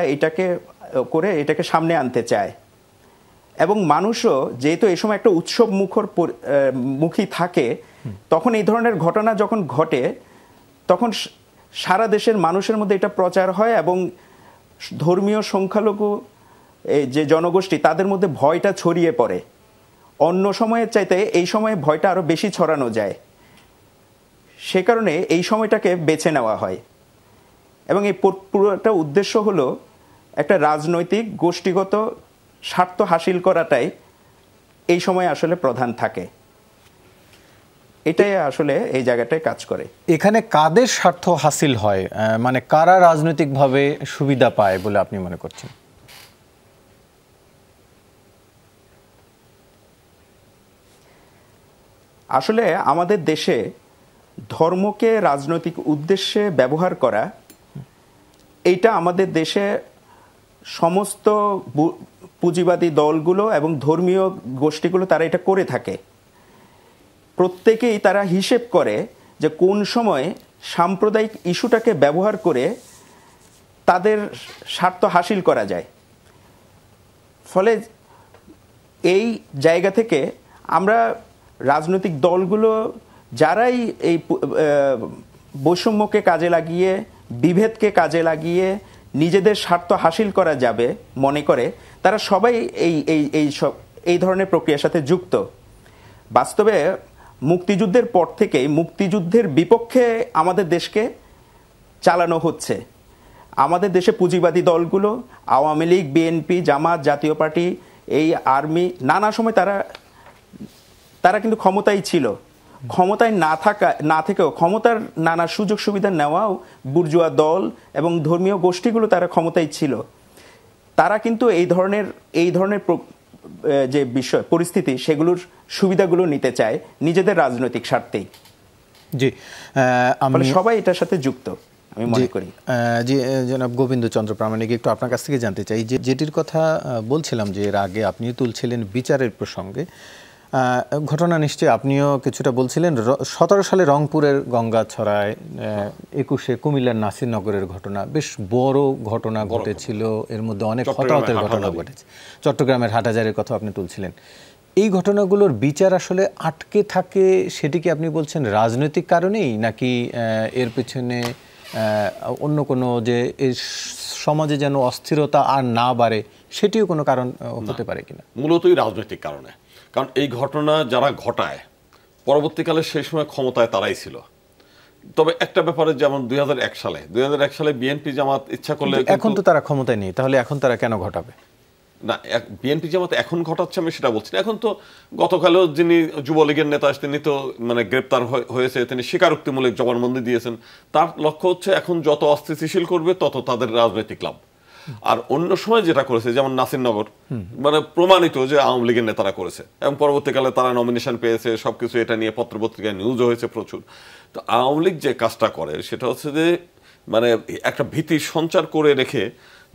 এটাকে সামনে আনতে চায়। এবং মানুষও যেহেতু এই সময় একটা উৎসব মুখী থাকে, তখন এই ধরনের ঘটনা যখন ঘটে, তখন সারা দেশের মানুষের মধ্যে এটা প্রচার হয় এবং ধর্মীয় সংখ্যালঘু যে জনগোষ্ঠী, তাদের মধ্যে ভয়টা ছড়িয়ে পড়ে। অন্য সময়ের চাইতে এই সময়ে ভয়টা আরো বেশি ছড়ানো যায়, সে কারণে এই সময়টাকে বেছে নেওয়া হয়। এবং এই পুরোটা উদ্দেশ্য হলো একটা রাজনৈতিক গোষ্ঠীগত স্বার্থ হাসিল করাটাই এই সময় আসলে প্রধান থাকে। এটাই আসলে এই জায়গাটায় কাজ করে। এখানে কাদের স্বার্থ হাসিল হয়, মানে কারা রাজনৈতিকভাবে সুবিধা পায় বলে আপনি মনে করছেন? আসলে আমাদের দেশে ধর্মকে রাজনৈতিক উদ্দেশ্যে ব্যবহার করা, এইটা আমাদের দেশে সমস্ত পুঁজিবাদী দলগুলো এবং ধর্মীয় গোষ্ঠীগুলো তারা এটা করে থাকে। প্রত্যেকেই তারা হিসেব করে যে কোন সময় সাম্প্রদায়িক ইস্যুটাকে ব্যবহার করে তাদের স্বার্থ হাসিল করা যায়। ফলে এই জায়গা থেকে আমরা রাজনৈতিক দলগুলো যারাই এই বৈষম্যকে কাজে লাগিয়ে, বিভেদকে কাজে লাগিয়ে নিজেদের স্বার্থ হাসিল করা যাবে মনে করে, তারা সবাই এই ধরনের প্রক্রিয়ার সাথে যুক্ত। বাস্তবে মুক্তিযুদ্ধের পর থেকেই মুক্তিযুদ্ধের বিপক্ষে আমাদের দেশকে চালানো হচ্ছে। আমাদের দেশে পুঁজিবাদী দলগুলো, আওয়ামী লীগ, বিএনপি, জামাত, জাতীয় পার্টি, এই আর্মি, নানা সময় তারা কিন্তু ক্ষমতায় ছিল। ক্ষমতায় না থেকেও ক্ষমতার নানা সুযোগ সুবিধা নেওয়াও বুর্জুয়া দল এবং ধর্মীয় গোষ্ঠীগুলো তারা ক্ষমতায় ছিল। তারা কিন্তু এই ধরনের যে বিষয় পরিস্থিতি, সেগুলোর সুবিধাগুলো নিতে চায় নিজেদের রাজনৈতিক স্বার্থেই। জি, সবাই এটার সাথে যুক্ত আমি মনে করি। জি, জনাব গোবিন্দ চন্দ্র প্রামাণিক, একটু আপনার কাছ থেকে জানতে চাই যে যেটির কথা বলছিলাম যে এর আগে আপনিও তুলছিলেন বিচারের প্রসঙ্গে, ঘটনা নিশ্চয়ই আপনিও কিছুটা বলছিলেন। 17 সালে রংপুরের গঙ্গাছড়ায়, 21-এ কুমিল্লার নাসিরনগরের ঘটনা, বেশ বড় ঘটনা ঘটেছিল, এর মধ্যে অনেক হতাহতের ঘটনা ঘটেছে। চট্টগ্রামের হাটহাজারীর কথা আপনি তুলছিলেন। এই ঘটনাগুলোর বিচার আসলে আটকে থাকে, সেটি কি আপনি বলছেন রাজনৈতিক কারণেই, নাকি এর পেছনে অন্য কোনো, যে এই সমাজে যেন অস্থিরতা আর না বাড়ে সেটিও কোনো কারণ হতে পারে কিনা? মূলতই রাজনৈতিক কারণে। কারণ এই ঘটনা যারা ঘটায় পরবর্তীকালে সেই সময় ক্ষমতায় তারাই ছিল। তবে একটা ব্যাপারে, যেমন 2001 সালে বিএনপি জামাত ইচ্ছা করলে, এখন তো তারা ক্ষমতায় নেই, তাহলে এখন তারা কেন ঘটাবে? না, বিএনপি জামাত এখন ঘটাচ্ছে আমি সেটা বলছি না। এখন তো গতকালও যিনি যুবলীগের নেতা তিনি তো মানে গ্রেপ্তার হয়েছে, তিনি স্বীকারোক্তিমূলক জবানবন্দি দিয়েছেন। তার লক্ষ্য হচ্ছে এখন যত অস্থিতিশীল করবে তত তাদের রাজনৈতিক লাভ। আর অন্য সময় যেটা করেছে, যেমন নাসিরনগর, মানে প্রমাণিত যে আওয়ামী লীগের নেতারা করেছে এবং পরবর্তীকালে তারা নমিনেশন পেয়েছে, সবকিছু এটা নিয়ে পত্রপত্রিকায় নিউজও হয়েছে প্রচুর। তো আওয়ামী লীগ যে কাজটা করে সেটা হচ্ছে যে মানে একটা ভীতি সঞ্চার করে রেখে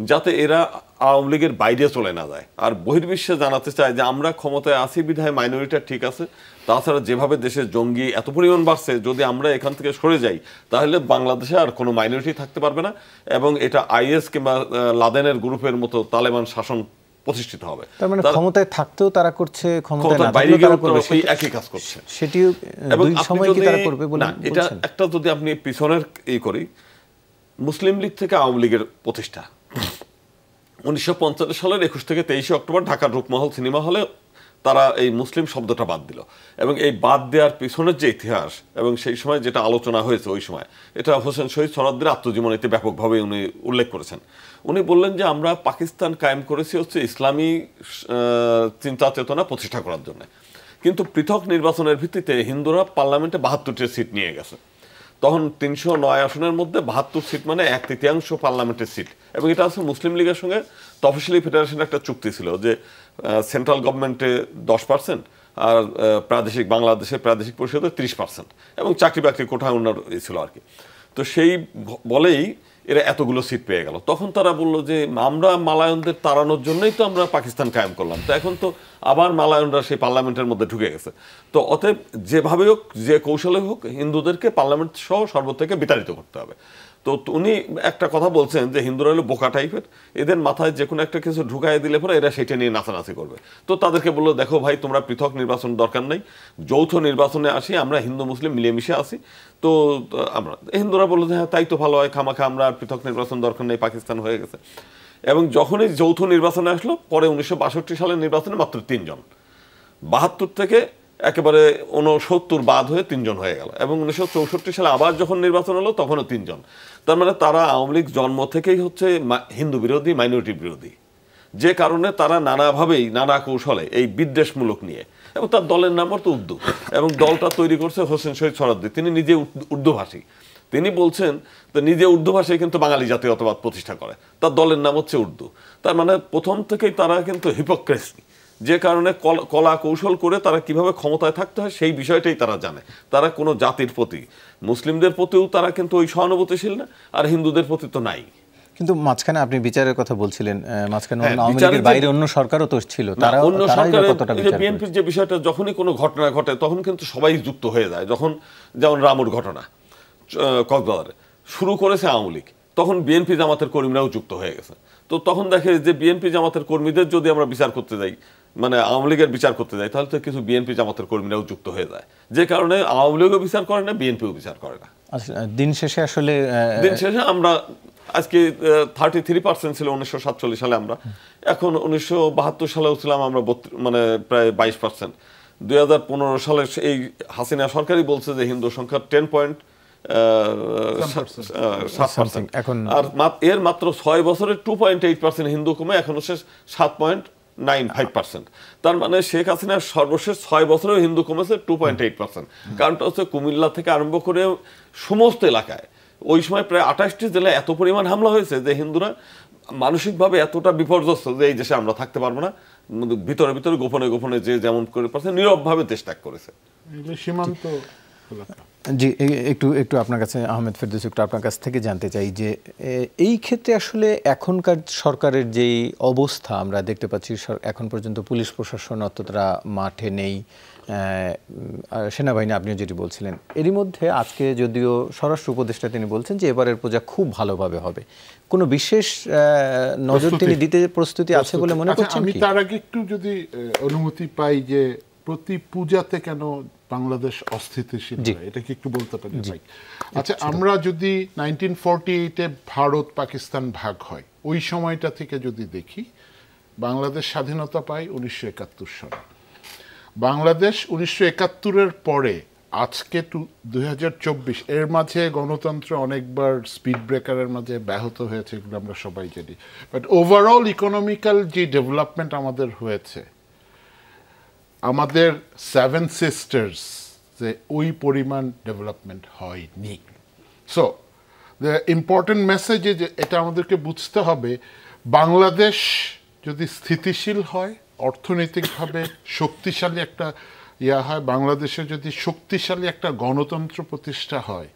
যাতে এরা আওয়ামী লীগের বাইরে চলে না যায়, আর বহির্বিশ্বে জানাতে চায় যে আমরা ক্ষমতায় আছি বিধায় মাইনরিটিটা ঠিক আছে। তাছাড়া যেভাবে দেশে জঙ্গি এত পরিমাণ বাড়ছে, যদি আমরা এখান থেকে সরে যাই তাহলে বাংলাদেশে আর কোনো মাইনরিটি থাকতে পারবে না এবং এটা আইএস কিংবা লাদেনের গ্রুপের মতো তালেবান শাসন প্রতিষ্ঠিত হবে। তার মানে ক্ষমতায় থাকতেও তারা করছে, ক্ষমতায় না বাইরে থাকলেও তারা করবে, সেই একই কাজ করছে। সেটিও দুই সময় কি তারা করবে বলে এটা বলছেন? একটা যদি আপনি পিছনের করি, মুসলিম লীগ থেকে আওয়ামী লীগের প্রতিষ্ঠা 1950 সালের 21 থেকে 23 অক্টোবর ঢাকার রূপমহল সিনেমা হলে তারা এই মুসলিম শব্দটা বাদ দিল। এবং এই বাদ দেওয়ার পিছনের যে ইতিহাস এবং সেই সময় যেটা আলোচনা হয়েছে ওই সময়, এটা হোসেন শহীদ সোহরাওয়ার্দীর আত্মজীবনীতে ব্যাপকভাবে উনি উল্লেখ করেছেন। উনি বললেন যে আমরা পাকিস্তান কায়েম করেছি হচ্ছে ইসলামী চিন্তা চেতনা প্রতিষ্ঠা করার জন্য, কিন্তু পৃথক নির্বাচনের ভিত্তিতে হিন্দুরা পার্লামেন্টে 72টি সিট নিয়ে গেছে। তখন 309 আসনের মধ্যে 72 সিট মানে 1/3 পার্লামেন্টের সিট। এবং এটা আছে মুসলিম লীগের সঙ্গে তফসিলি ফেডারেশনের একটা চুক্তি ছিল যে সেন্ট্রাল গভর্নমেন্টে 10% আর বাংলাদেশের প্রাদেশিক পরিষদে 30% এবং চাকরি বাকরি কোঠা উন্নয়ন ছিল আর কি। তো সেই বলেই এরা এতগুলো সিট পেয়ে গেল। তখন তারা বলল যে আমরা মালায়নদের তাড়ানোর জন্যই তো আমরা পাকিস্তান কায়েম করলাম, তো এখন তো আবার মালায়নরা সেই পার্লামেন্টের মধ্যে ঢুকে গেছে। তো অতএব যেভাবে হোক, যে কৌশলে হোক, হিন্দুদেরকে পার্লামেন্ট সহ সর্ব থেকে বিতাড়িত করতে হবে। তো উনি একটা কথা বলছেন যে হিন্দুরা হলো বোকা টাইপের, এদের মাথায় যে কোনো একটা কিছু ঢুকাই দিলে পরে এরা সেটা নিয়ে নাচানাচি করবে। তো তাদেরকে বললো, দেখো ভাই, তোমরা পৃথক নির্বাচন দরকার নেই, যৌথ নির্বাচনে আসি, আমরা হিন্দু মুসলিম মিলেমিশে আসি। তো আমরা হিন্দুরা বললো যে হ্যাঁ তাই তো ভালো হয়, খামাখা আমরা আর পৃথক নির্বাচন দরকার নেই, পাকিস্তান হয়ে গেছে। এবং যখনই যৌথ নির্বাচনে আসলো পরে 1962 সালের নির্বাচনে মাত্র 3 জন, 72 থেকে একেবারে 69 বাদ হয়ে 3 জন হয়ে গেল। এবং 1964 সালে আবার যখন নির্বাচন হলো তখনও 3 জন। তার মানে তারা আওয়ামী লীগ জন্ম থেকেই হচ্ছে হিন্দু বিরোধী, মাইনরিটি বিরোধী, যে কারণে তারা নানাভাবেই নানা কৌশলে এই বিদ্বেষমূলক নিয়ে, এবং তার দলের নাম তো উর্দু, এবং দলটা তৈরি করছে হোসেন শহীদ সোহরাওয়ার্দী, তিনি নিজে উর্দুভাষী। তিনি বলছেন তো নিজে উর্দু ভাষায় কিন্তু বাঙালি জাতীয়তাবাদ প্রতিষ্ঠা করে, তার দলের নাম হচ্ছে উর্দু। তার মানে প্রথম থেকেই তারা কিন্তু হিপোক্রেসি, যে কারণে কলা কৌশল করে তারা কিভাবে ক্ষমতায় থাকতে হয় সেই বিষয়টাই তারা জানে। তারা কোনো জাতির প্রতি, মুসলিমদের প্রতিও তারা কিন্তু ওই সহানুভূতিশীল না, আর হিন্দুদের প্রতি তো নাই। কিন্তু মাঝখানে আপনি বিচারের কথা বলছিলেন, মাঝখানে আওয়ামী লীগের বাইরে অন্য সরকারও তো ছিল, তারা অন্য সরকারের বিএনপির যে বিষয়টা, যখনই কোনো ঘটনা ঘটে তখন কিন্তু সবাই যুক্ত হয়ে যায়। যখন যেমন রামুর ঘটনা কক্সবাজারে শুরু করেছে আওয়ামী লীগ, তখন বিএনপি জামাতের কর্মীরাও যুক্ত হয়ে গেছে। তো তখন দেখে যে বিএনপি জামাতের কর্মীদের যদি আমরা বিচার করতে যাই, মানে আওয়ামী লীগের বিচার করতে যাই, তাহলে তো কিছু বিএনপি জামাতের কর্মীরাও যুক্ত হয়ে যায়, যে কারণে আওয়ামী লীগও বিচার করে না, বিএনপিও বিচার করে না। দিন শেষে আসলে আমরা আজকে 33% ছিল 1947 সালে, আমরা এখন 1972 সালেও ছিলাম আমরা মানে প্রায় 22%। 2015 সালে এই হাসিনা সরকারই বলছে যে হিন্দু সংখ্যা 10.7%, আর এর মাত্র 6 বছরে 2.8% হিন্দু কমে এখন হচ্ছে 7.95%। তার মানে শেখ হাসিনার সর্বশেষ 6 বছরেও হিন্দু কমেছে 2.8%। কারণটা হচ্ছে কুমিল্লা থেকে আরম্ভ করে সমস্ত এলাকায় ওই সময় প্রায় 28টি জেলায় এত পরিমাণ হামলা হয়েছে যে হিন্দুরা মানসিকভাবে এতটা বিপর্যস্ত যে এই দেশে আমরা থাকতে পারবো না, ভিতরে ভিতরে গোপনে গোপনে যে যেমন করে পারছে নীরবভাবে দেশ ত্যাগ করেছে। সীমান্ত জি, একটু আপনার কাছে আহমেদ ফেরদৌসী, একটু আপনার কাছ থেকে জানতে চাই যে এই ক্ষেত্রে আসলে এখনকার সরকারের যেই অবস্থা আমরা দেখতে পাচ্ছি, এখন পর্যন্ত পুলিশ প্রশাসন অতটা মাঠে নেই, সেনাবাহিনী আপনিও যেটি বলছিলেন, এরই মধ্যে আজকে যদিও স্বরাষ্ট্র উপদেষ্টা তিনি বলছেন যে এবারের পূজা খুব ভালোভাবে হবে, কোনো বিশেষ নজর তিনি দিতে প্রস্তুতি আছে বলে মনে করছেন? আমি তার আগে একটু যদি অনুমতি পাই যে প্রতি পূজাতে কেন বাংলাদেশ অস্থিতিশীল হয়, এটা কি একটু বলতে পারি ভাই? আচ্ছা, আমরা যদি 1948-এ ভারত পাকিস্তান ভাগ হয়, ওই সময়টা থেকে যদি দেখি, বাংলাদেশ স্বাধীনতা পায় 1971 সালে। বাংলাদেশ 1971-এর পরে আজকে 2024, এর মাঝে গণতন্ত্র অনেকবার স্পিড ব্রেকারের মাঝে ব্যাহত হয়েছে, এগুলো আমরা সবাই জানি। বাট ওভারঅল ইকোনমিক্যাল যে ডেভেলপমেন্ট আমাদের হয়েছে, আমাদের 7 সিস্টার্স যে ওই পরিমাণ ডেভেলপমেন্ট হয়নি। সো দ্য ইম্পর্টেন্ট মেসেজ যে এটা আমাদেরকে বুঝতে হবে, বাংলাদেশ যদি স্থিতিশীল হয়, অর্থনৈতিকভাবে শক্তিশালী একটা হয়, বাংলাদেশে যদি শক্তিশালী একটা গণতন্ত্র প্রতিষ্ঠা হয়,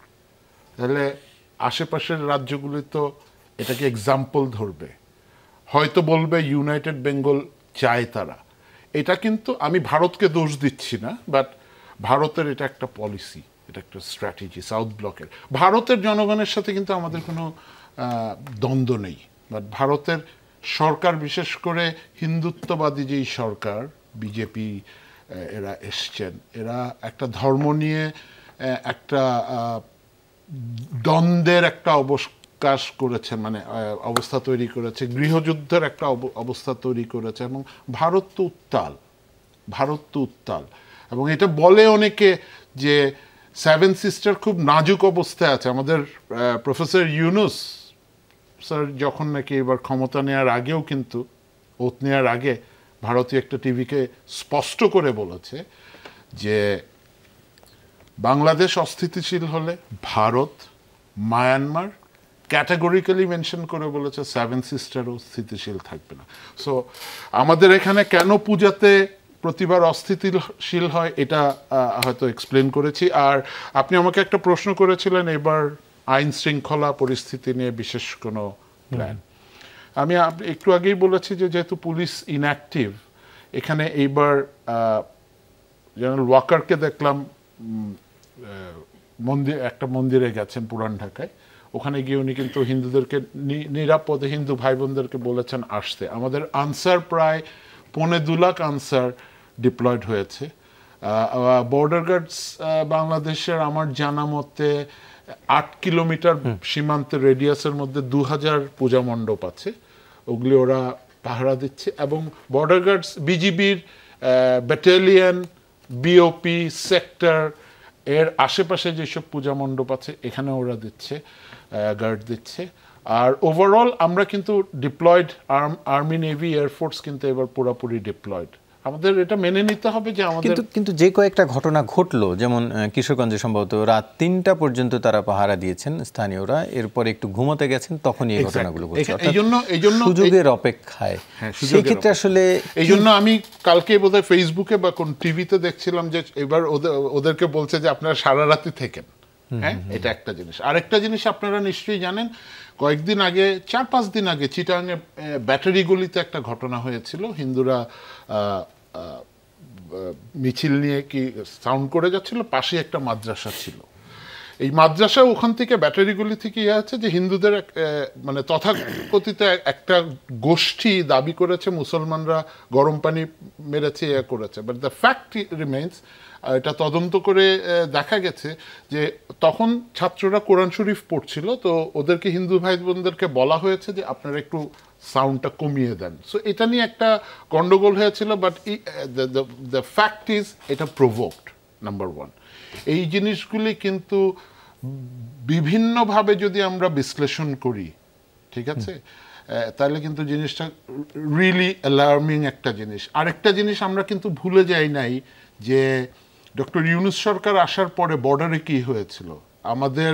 তাহলে আশেপাশের রাজ্যগুলি তো এটাকে এক্সাম্পল ধরবে, হয়তো বলবে ইউনাইটেড বেঙ্গল চায় তারা। এটা কিন্তু আমি ভারতকে দোষ দিচ্ছি না, বাট ভারতের এটা একটা পলিসি, এটা একটা স্ট্র্যাটেজি সাউথ ব্লকের। ভারতের জনগণের সাথে কিন্তু আমাদের কোনো দ্বন্দ্ব নেই, বাট ভারতের সরকার, বিশেষ করে হিন্দুত্ববাদী যেই সরকার বিজেপি এরা এসছেন, এরা একটা ধর্ম নিয়ে একটা দ্বন্দ্বের একটা অবকাশ করেছেন, মানে অবস্থা তৈরি করেছে, গৃহযুদ্ধের একটা অবস্থা তৈরি করেছে। এবং ভারত তো উত্তাল, এবং এটা বলে অনেকে যে 7 সিস্টার খুব নাজুক অবস্থায় আছে। আমাদের প্রফেসর ইউনুস স্যার যখন নাকি এবার ক্ষমতা নেওয়ার আগেও, কিন্তু ওত নেওয়ার আগে ভারতীয় একটা টিভিকে স্পষ্ট করে বলেছে যে বাংলাদেশ অস্থিতিশীল হলে ভারত, মায়ানমার ক্যাটাগরিক্যালি মেনশন করে বলেছে 7 সিস্টারও স্থিতিশীল থাকবে না। সো আমাদের এখানে কেন পূজাতে প্রতিবার অস্থিতিশীল হয় এটা হয়তো এক্সপ্লেন করেছি। আর আপনি আমাকে একটা প্রশ্ন করেছিলেন এবার আইন শৃঙ্খলা পরিস্থিতি নিয়ে বিশেষ কোনো প্ল্যান। আমি একটু আগেই বলেছি যে যেহেতু পুলিশ ইনঅ্যাক্টিভ, এখানে এইবার জেনারেল ওয়াকারকে দেখলাম একটা মন্দিরে গেছেন পুরান ঢাকায়, ওখানে গিয়ে উনি কিন্তু হিন্দুদেরকে নিরাপদে, হিন্দু ভাই বোনদেরকে বলেছেন আসতে। আমাদের আনসার প্রায় 2.25 লাখ আনসার ডিপ্লয়েড হয়েছে। বর্ডার গার্ডস বাংলাদেশের আমার জানা মতে 8 কিলোমিটার সীমান্তের রেডিয়াসের মধ্যে 2000 পূজা মণ্ডপ আছে, ওগুলি ওরা পাহারা দিচ্ছে। এবং বর্ডার গার্ডস, বিজিবির ব্যাটালিয়ন, বিওপি সেক্টর এর আশেপাশে যেসব পূজা মণ্ডপ আছে এখানে ওরা দিচ্ছে, গার্ড দিচ্ছে। আর ওভারঅল আমরা কিন্তু ডিপ্লয়েড, আর্মি, নেভি, এয়ারফোর্স কিন্তু এবার পুরোপুরি ডিপ্লয়েড। আমাদের এটা মেনে নিতে হবে যে আমাদের কিন্তু যে কয়েকটা ঘটনা ঘটলো, যেমন কিশোরগঞ্জে সম্ভবত রাত 3টা পর্যন্ত তারা পাহারা দিয়েছেন স্থানীয়রা, এরপর একটু ঘুমোতে গেছেন, তখন এই ঘটনাগুলো ঘটছে। এইজন্য সুযোগের অপেক্ষায়, সেই ক্ষেত্রে আসলে এই জন্য আমি কালকে বোধহয় ফেসবুকে বা কোন টিভিতে দেখছিলাম যে এবার ওদেরকে বলছে যে আপনারা সারা রাতি থেকেন। হ্যাঁ, এটা একটা জিনিস। আরেকটা জিনিস আপনারা নিশ্চয়ই জানেন, কয়েকদিন আগে, 4-5 দিন আগে চিটাগাংয়ে ব্যাটারিগুলিতে একটা ঘটনা হয়েছিল। হিন্দুরা মিছিল নিয়ে কি সাউন্ড করে যাচ্ছিল, পাশে একটা মাদ্রাসা ছিল। এই মাদ্রাসা, ওখান থেকে ব্যাটারিগুলি থেকে আছে যে হিন্দুদের মানে তথাকথিত একটা গোষ্ঠী দাবি করেছে মুসলমানরা গরম পানি মেরেছে, করেছে। বাট দ্য ফ্যাক্ট রিমেইনস, এটা তদন্ত করে দেখা গেছে যে তখন ছাত্ররা কোরআন শরীফ পড়ছিল, তো ওদেরকে, হিন্দু ভাই বোনদেরকে বলা হয়েছে যে আপনারা একটু সাউন্ডটা কমিয়ে দেন। সো এটা নিয়ে একটা গন্ডগোল হয়েছিল। বাট দ্য ফ্যাক্ট ইজ এটা প্রোভোকড, নাম্বার 1। এই জিনিসগুলি কিন্তু বিভিন্নভাবে যদি আমরা বিশ্লেষণ করি, ঠিক আছে, তাহলে কিন্তু জিনিসটা রিয়েলি অ্যালার্মিং একটা জিনিস। আরেকটা জিনিস আমরা কিন্তু ভুলে যাই নাই যে ডক্টর ইউনূস সরকার আসার পরে বর্ডারে কি হয়েছিল। আমাদের,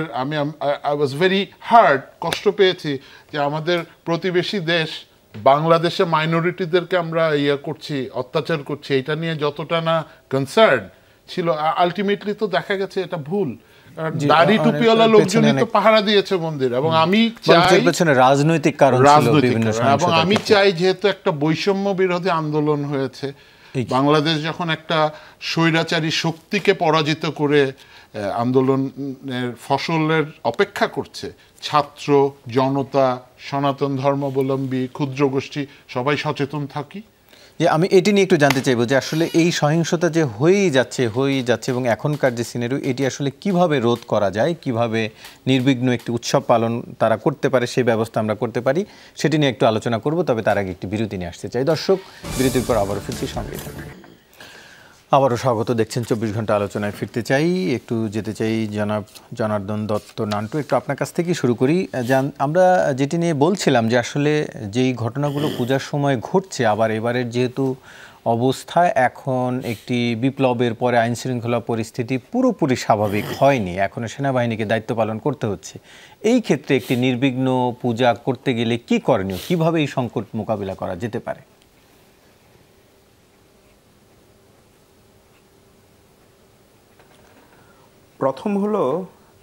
আই ওয়াজ ভেরি হার্ট, কষ্ট পেয়েছি যে আমাদের প্রতিবেশী দেশ বাংলাদেশে মাইনরিটিদেরকে আমরা করছি, অত্যাচার করছি, এটা নিয়ে যতটা না কনসার্ন ছিল, আলটিমেটলি তো দেখা গেছে এটা ভুল। দাড়ি টুপিওয়ালা লোকজনই তো পাহারা দিয়েছে মন্দির। এবং আমি চাই, রাজনৈতিক কারণ ছিল বিভিন্ন, এবং আমি চাই যেহেতু একটা বৈষম্য বিরোধী আন্দোলন হয়েছে, বাংলাদেশ যখন একটা স্বৈরাচারী শক্তিকে পরাজিত করে আন্দোলনের ফসলের অপেক্ষা করছে, ছাত্র জনতা, সনাতন ধর্মাবলম্বী, ক্ষুদ্র গোষ্ঠী সবাই সচেতন থাকি। যে আমি এটি নিয়ে একটু জানতে চাইবো যে আসলে এই সহিংসতা যে হয়েই যাচ্ছে এবং এখনকার যে সিনারিও এটি আসলে কিভাবে রোধ করা যায়, কিভাবে নির্বিঘ্ন একটি উৎসব পালন তারা করতে পারে, সেই ব্যবস্থা আমরা করতে পারি, সেটি নিয়ে একটু আলোচনা করব। তবে তার আগে একটি বিরতি নিয়ে আসতে চাই। দর্শক, বিরতির পর আবারও ফিরছি, সঙ্গে থাকুন। আবারও স্বাগত, দেখছেন 24 ঘন্টা আলোচনায়। ফিরতে চাই, একটু যেতে চাই জনাব জনার্দন দত্ত নান্টু, একটু আপনার কাছ থেকেই শুরু করি। আমরা যেটি নিয়ে বলছিলাম যে আসলে যেই ঘটনাগুলো পূজার সময় ঘটছে, আবার এবারের যেহেতু অবস্থা এখন একটি বিপ্লবের পরে আইনশৃঙ্খলা পরিস্থিতি পুরোপুরি স্বাভাবিক হয়নি, এখনও সেনাবাহিনীকে দায়িত্ব পালন করতে হচ্ছে। এই ক্ষেত্রে একটি নির্বিঘ্ন পূজা করতে গেলে কি করণীয়, কিভাবে এই সংকট মোকাবিলা করা যেতে পারে?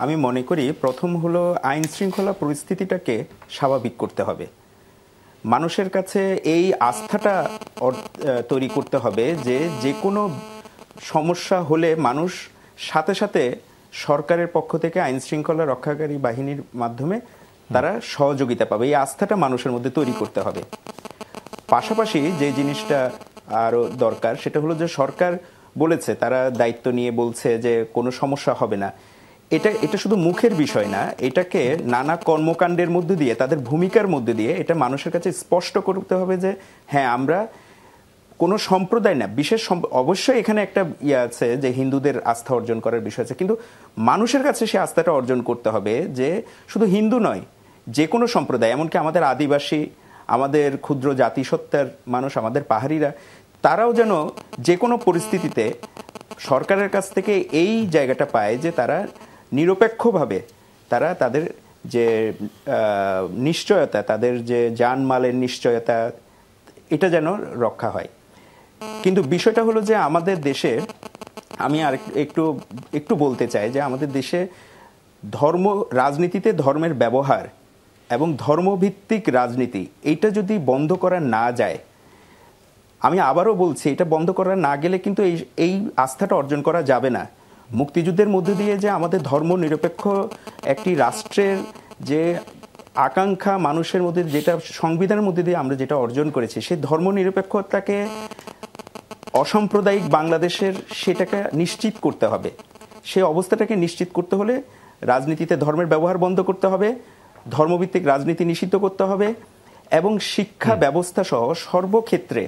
আমি মনে করি প্রথম হলো আইন শৃঙ্খলা পরিস্থিতিটাকে স্বাভাবিক করতে হবে। মানুষের কাছে এই আস্থাটা তৈরি করতে হবে যে যে কোনো সমস্যা হলে মানুষ সাথে সাথে সরকারের পক্ষ থেকে আইন শৃঙ্খলা রক্ষাকারী বাহিনীর মাধ্যমে তারা সহযোগিতা পাবে। এই আস্থাটা মানুষের মধ্যে তৈরি করতে হবে। পাশাপাশি যে জিনিসটা আরো দরকার সেটা হলো যে সরকার বলেছে, তারা দায়িত্ব নিয়ে বলছে যে কোনো সমস্যা হবে না। এটা শুধু মুখের বিষয় না, এটাকে নানা কর্মকাণ্ডের মধ্যে দিয়ে, তাদের ভূমিকার মধ্যে দিয়ে এটা মানুষের কাছে স্পষ্ট করতে হবে যে হ্যাঁ, আমরা কোনো সম্প্রদায় না, বিশেষ অবশ্যই এখানে একটা আছে যে হিন্দুদের আস্থা অর্জন করার বিষয় আছে, কিন্তু মানুষের কাছে সে আস্থাটা অর্জন করতে হবে যে শুধু হিন্দু নয়, যে কোনো সম্প্রদায়, এমনকি আমাদের আদিবাসী, আমাদের ক্ষুদ্র জাতিসত্তার মানুষ, আমাদের পাহাড়িরা, তারাও যেন যে কোনো পরিস্থিতিতে সরকারের কাছ থেকে এই জায়গাটা পায় যে তারা নিরপেক্ষভাবে তারা তাদের যে নিশ্চয়তা, তাদের যে জানমালের নিশ্চয়তা, এটা যেন রক্ষা হয়। কিন্তু বিষয়টা হলো যে আমাদের দেশে, আমি আর একটু বলতে চাই যে আমাদের দেশে রাজনীতিতে ধর্মের ব্যবহার এবং ধর্মভিত্তিক রাজনীতি, এইটা যদি বন্ধ করা না যায়, আমি আবারও বলছি, এটা বন্ধ করা না গেলে কিন্তু এই আস্থাটা অর্জন করা যাবে না। মুক্তিযুদ্ধের মধ্যে দিয়ে যে আমাদের ধর্ম নিরপেক্ষ একটি রাষ্ট্রের যে আকাঙ্ক্ষা মানুষের মধ্যে, যেটা সংবিধানের মধ্যে দিয়ে আমরা যেটা অর্জন করেছি, সেই ধর্ম নিরপেক্ষতাকে অসাম্প্রদায়িক বাংলাদেশের সেটাকে নিশ্চিত করতে হবে। সেই অবস্থাটাকে নিশ্চিত করতে হলে রাজনীতিতে ধর্মের ব্যবহার বন্ধ করতে হবে, ধর্মভিত্তিক রাজনীতি নিষিদ্ধ করতে হবে, এবং শিক্ষা ব্যবস্থা সহ সর্বক্ষেত্রে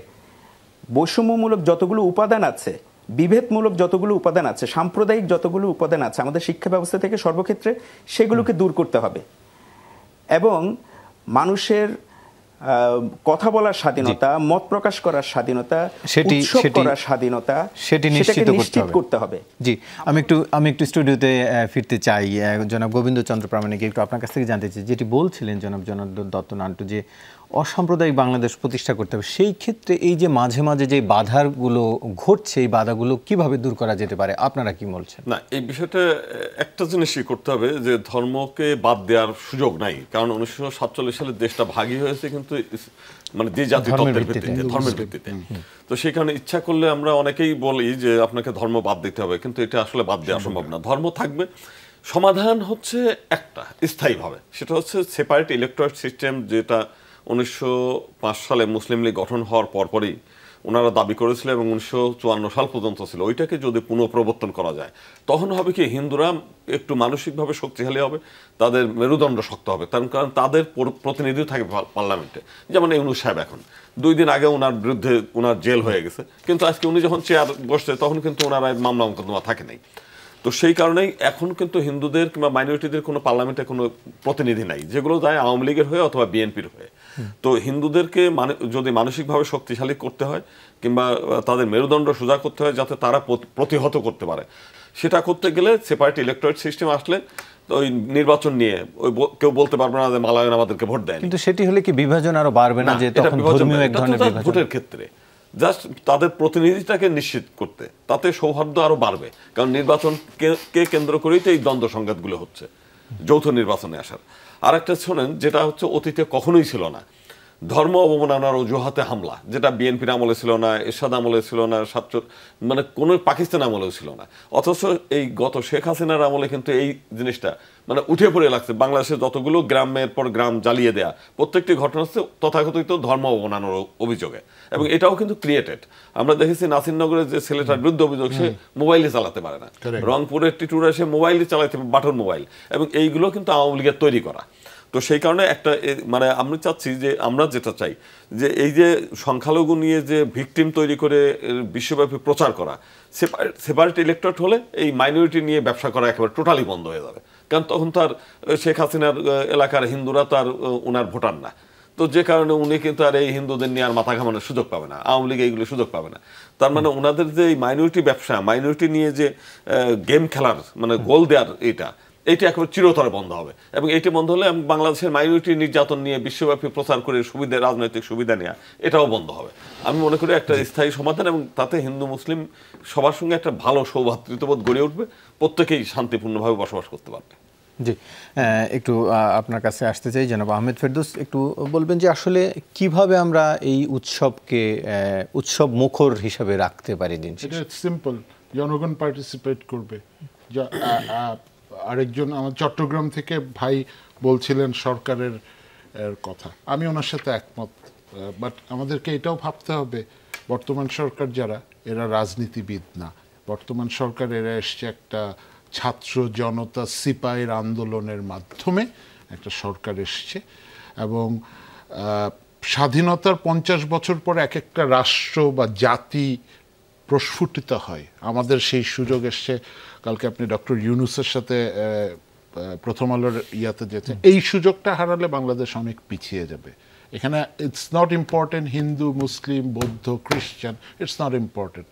বৈষম্যমূলক যতগুলো উপাদান আছে, বিভেদমূলক যতগুলো উপাদান আছে, সাম্প্রদায়িক যতগুলো উপাদান আছে আমাদের শিক্ষা ব্যবস্থা থেকে সর্বক্ষেত্রে, সেগুলোকে দূর করতে হবে। এবং মানুষের কথা বলার স্বাধীনতা, মত প্রকাশ করার স্বাধীনতা, উৎসব করার স্বাধীনতা, সেটি নিশ্চিত করতে হবে। জি, আমি একটু স্টুডিওতে ফিরতে চাই। জনাব গোবিন্দ চন্দ্র প্রামাণিক, একটু আপনার কাছ থেকে জানতে চাই, যেটি বলছিলেন জনাব জনার্দন দত্ত নান্টু, যে অসাম্প্রদায়িক বাংলাদেশ প্রতিষ্ঠা করতে হবে, সেই ক্ষেত্রে এই যে মাঝে মাঝে যে বাধাগুলো ঘটছে, এই বাধাগুলো কিভাবে দূর করা যেতে পারে, আপনারা কি বলছেন? না, এই বিষয়টা একটা জিনিসই করতে হবে যে ধর্মকে বাদ দেওয়ার সুযোগ নাই। কারণ 1947 সালে দেশটা ভাগই হয়েছে কিন্তু মানে যে জাতি তত্ত্বের ভিত্তিতে, ধর্মের ভিত্তিতে। তো সেখানে ইচ্ছা করলে আমরা অনেকেই বলি যে আপনাকে ধর্ম বাদ দিতে হবে, কিন্তু এটা আসলে বাদ দেওয়া সম্ভব না। ধর্ম থাকবে, সমাধান হচ্ছে একটা স্থায়ীভাবে, সেটা হচ্ছে সেপারেট ইলেকটোরেট সিস্টেম, যেটা 1905 সালে মুসলিম লীগ গঠন হওয়ার পরপরই ওনারা দাবি করেছিল এবং 1954 সাল পর্যন্ত ছিল। ওইটাকে যদি পুনঃপ্রবর্তন করা যায়, তখন হবে কি, হিন্দুরা একটু মানসিকভাবে শক্তিশালী হবে, তাদের মেরুদণ্ড শক্ত হবে, কারণ তাদের প্রতিনিধি থাকে পার্লামেন্টে। যেমন ইউনূস সাহেব, এখন 2 দিন আগে ওনার বিরুদ্ধে ওনার জেল হয়ে গেছে, কিন্তু আজকে উনি যখন চেয়ার বসছে তখন কিন্তু ওনার মামলা মোকদ্দমা থাকে নাই। তো সেই কারণেই এখন কিন্তু হিন্দুদের কিংবা মাইনরিটিদের কোনো পার্লামেন্টে কোনো প্রতিনিধি নাই, যেগুলো যায় আওয়ামী লীগের হয়ে অথবা বিএনপির হয়ে। তো হিন্দুদেরকে যদি মানসিকভাবে শক্তিশালী করতে হয় কিংবা তাদের মেরুদণ্ড সোজা করতে হয় যাতে তারা প্রতিহত করতে পারে, সেটা করতে গেলে সেপারেট ইলেকটোরেট সিস্টেম আসলে ওই নির্বাচন নিয়ে কেউ বলতে পারবে না যে মালায়ন আমাদেরকে ভোট দেয়। কিন্তু সেটি হলে কি বিভাজন আরো বাড়বে না? যে তখন ধর্মীয় এক ধরনের বিভাজন, ভোটের ক্ষেত্রে জাস্ট তাদের প্রতিনিধিটাকে নিশ্চিত করতে, তাতে সৌহার্দ্য আরো বাড়বে। কারণ নির্বাচনকে কেন্দ্র করেই তো এই দ্বন্দ্ব সংঘাতগুলো হচ্ছে, যৌথ নির্বাচনে আসার। আর একটা শোনেন, যেটা হচ্ছে অতীতে কখনোই ছিল না, ধর্ম অবমাননার অজুহাতে হামলা, যেটা বিএনপির আমলে ছিল না, এরশাদ আমলে ছিল না, মানে কোনো পাকিস্তান আমলেও ছিল না। অথচ এই গত শেখ হাসিনার আমলে কিন্তু এই জিনিসটা মানে উঠে পড়ে লাগছে। বাংলাদেশে যতগুলো গ্রামের পর গ্রাম জ্বালিয়ে দেয়া প্রত্যেকটি ঘটনা হচ্ছে তথাকথিত ধর্ম অবমাননার অভিযোগে, এবং এটাও কিন্তু ক্রিয়েটেড। আমরা দেখেছি নাসিরনগরের যে ছেলেটার বিরুদ্ধে অভিযোগ, সে মোবাইলে চালাতে পারে না, রংপুরের টিটুরা সে মোবাইলে চালাতে, বাটন মোবাইল, এবং এইগুলো কিন্তু আওয়ামী লীগের তৈরি করা। তো সেই কারণে একটা মানে আমরা চাচ্ছি যে, আমরা যেটা চাই যে এই যে সংখ্যালঘু নিয়ে যে ভিকটিম তৈরি করে বিশ্বব্যাপী প্রচার করা, সেপারেট ইলেক্টরেট হলে এই মাইনরিটি নিয়ে ব্যবসা করা একেবারে টোটালি বন্ধ হয়ে যাবে। কারণ তখন তার শেখ হাসিনার এলাকার হিন্দুরা তার ওনার ভোটার না, তো যে কারণে উনি কিন্তু আর এই হিন্দুদের নিয়ে আর মাথা ঘামানোর সুযোগ পাবে না, আওয়ামী লীগ এইগুলো সুযোগ পাবে না। তার মানে ওনাদের যে এই মাইনরিটি ব্যবসা, মাইনরিটি নিয়ে যে গেম খেলার মানে গোল দেওয়ার এইটা একেবারে চিরতরে বন্ধ হবে। এবং এইটা বন্ধ হলে বাংলাদেশের মাইনরিটি নির্যাতন নিয়ে বিশ্বব্যাপী প্রচার করে সুবিধা, রাজনৈতিক সুবিধা নেওয়া, এটাও বন্ধ হবে। আমি মনে করি একটা স্থায়ী সমাধান, এবং তাতে হিন্দু মুসলিম সবার সঙ্গে একটা ভালো সৌভ্রাতৃত্ববোধ গড়ে উঠবে, প্রত্যেকেই শান্তিপূর্ণভাবে বসবাস করতে পারবে। জি, একটু আপনার কাছে আসতে চাই জনাব আহমেদ ফেরদৌস, একটু বলবেন যে আসলে কিভাবে আমরা এই উৎসবকে উৎসব মুখর হিসাবে রাখতে পারি দিন শেষে? এটা সিম্পল, জনগণ পার্টিসিপেট করবে। আরেকজন আমার চট্টগ্রাম থেকে ভাই বলছিলেন সরকারের কথা, আমি ওনার সাথে একমত, বাট আমাদেরকে এটাও ভাবতে হবে বর্তমান সরকার যারা, এরা রাজনীতিবিদ না। বর্তমান সরকার এরা এসছে একটা ছাত্র জনতা সিপাহীর আন্দোলনের মাধ্যমে একটা সরকার এসছে, এবং স্বাধীনতার 50 বছর পর এক একটা রাষ্ট্র বা জাতি প্রস্ফুটিত হয়। আমাদের সেই সুযোগ এসছে। কালকে আপনি ডক্টর ইউনূসের সাথে প্রথম আলোর ইয়াতে যেতেন, এই সুযোগটা হারালে বাংলাদেশ অনেক পিছিয়ে যাবে। এখানে ইটস নট ইম্পর্টেন্ট হিন্দু মুসলিম বৌদ্ধ খ্রিস্টান, ইটস নট ইম্পর্টেন্ট,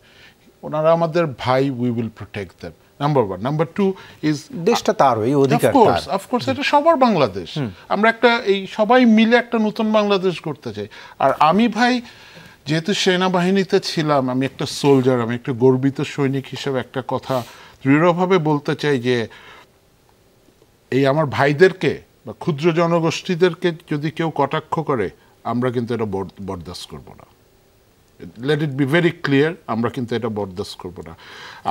ওনারা আমাদের ভাই, we will protect them, number 1। Number 2 is দেশটা তার, এই অধিকার তার। অফকোর্স এটা সবার বাংলাদেশ, আমরা একটা এই সবাই মিলে একটা নতুন বাংলাদেশ করতে চাই। আর আমি ভাই যেহেতু সেনাবাহিনীতে ছিলাম, আমি একটা সোলজার, আমি একটা গর্বিত সৈনিক হিসেবে একটা কথা দৃঢ়ভাবে বলতে চাই যে এই আমার ভাইদেরকে বা ক্ষুদ্র জনগোষ্ঠীদেরকে যদি কেউ কটাক্ষ করে, আমরা কিন্তু এটা বরদাস্ত করব না। Late it be very clear, আমরা কিন্তু এটা বরদাস্ত করব না।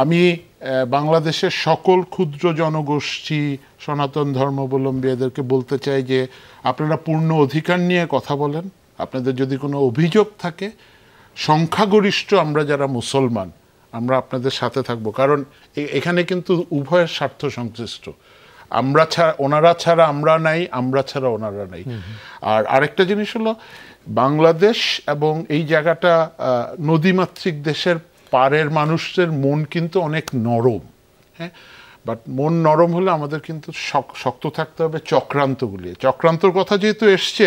আমি বাংলাদেশের সকল ক্ষুদ্র জনগোষ্ঠী, সনাতন ধর্মাবলম্বী এদেরকে বলতে চাই যে আপনারা পূর্ণ অধিকার নিয়ে কথা বলেন। আপনাদের যদি কোনো অভিযোগ থাকে, সংখ্যাগরিষ্ঠ আমরা যারা মুসলমান, আমরা আপনাদের সাথে থাকবো, কারণ এখানে কিন্তু উভয়ের স্বার্থ সংশ্লিষ্ট। আমরা ছাড়া ওনারা ছাড়া আমরা নাই, আমরা ছাড়া ওনারা নাই। আর আরেকটা জিনিস হলো, বাংলাদেশ এবং এই জায়গাটা নদীমাতৃক দেশের পাড়ের মানুষদের মন কিন্তু অনেক নরম, হ্যাঁ, বাট মন নরম হলে আমাদের কিন্তু শক্ত থাকতে হবে চক্রান্তগুলি। চক্রান্তর কথা যেহেতু এসছে,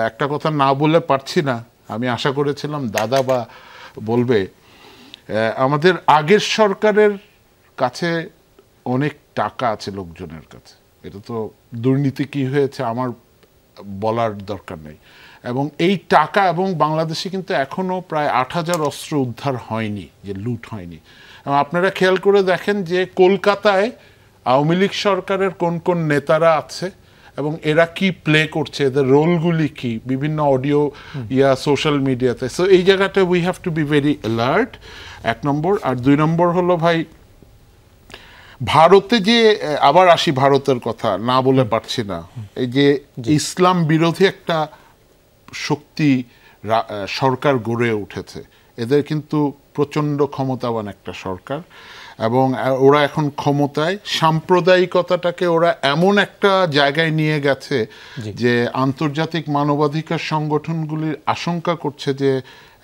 একটা কথা না বলে পারছি না, আমি আশা করেছিলাম দাদা বা বলবে, আমাদের আগের সরকারের কাছে অনেক টাকা আছে লোকজনের কাছে, এটা তো দুর্নীতি কি হয়েছে আমার বলার দরকার নেই, এবং এই টাকা, এবং বাংলাদেশে কিন্তু এখনো প্রায় 8000 অস্ত্র উদ্ধার হয়নি, যে লুট হয়নি। এবং আপনারা খেয়াল করে দেখেন যে কলকাতায় আওয়ামী লীগ সরকারের কোন কোন নেতারা আছে এবং এরা কি প্লে করছে, এদের রোলগুলি কি বিভিন্ন অডিও সোশ্যাল মিডিয়াতে। সো এই জায়গাটা we have to be very alert, 1 নম্বর। আর 2 নম্বর হলো ভাই, ভারতে যে, আবার আসি ভারতের কথা, না বলে পারছি না, এই যে ইসলাম বিরোধী একটা শক্তি সরকার গড়ে উঠেছে, এদের কিন্তু প্রচণ্ড ক্ষমতাবান একটা সরকার, এবং ওরা এখন ক্ষমতায় সাম্প্রদায়িকতাটাকে ওরা এমন একটা জায়গায় নিয়ে গেছে যে আন্তর্জাতিক মানবাধিকার সংগঠনগুলির আশঙ্কা করছে যে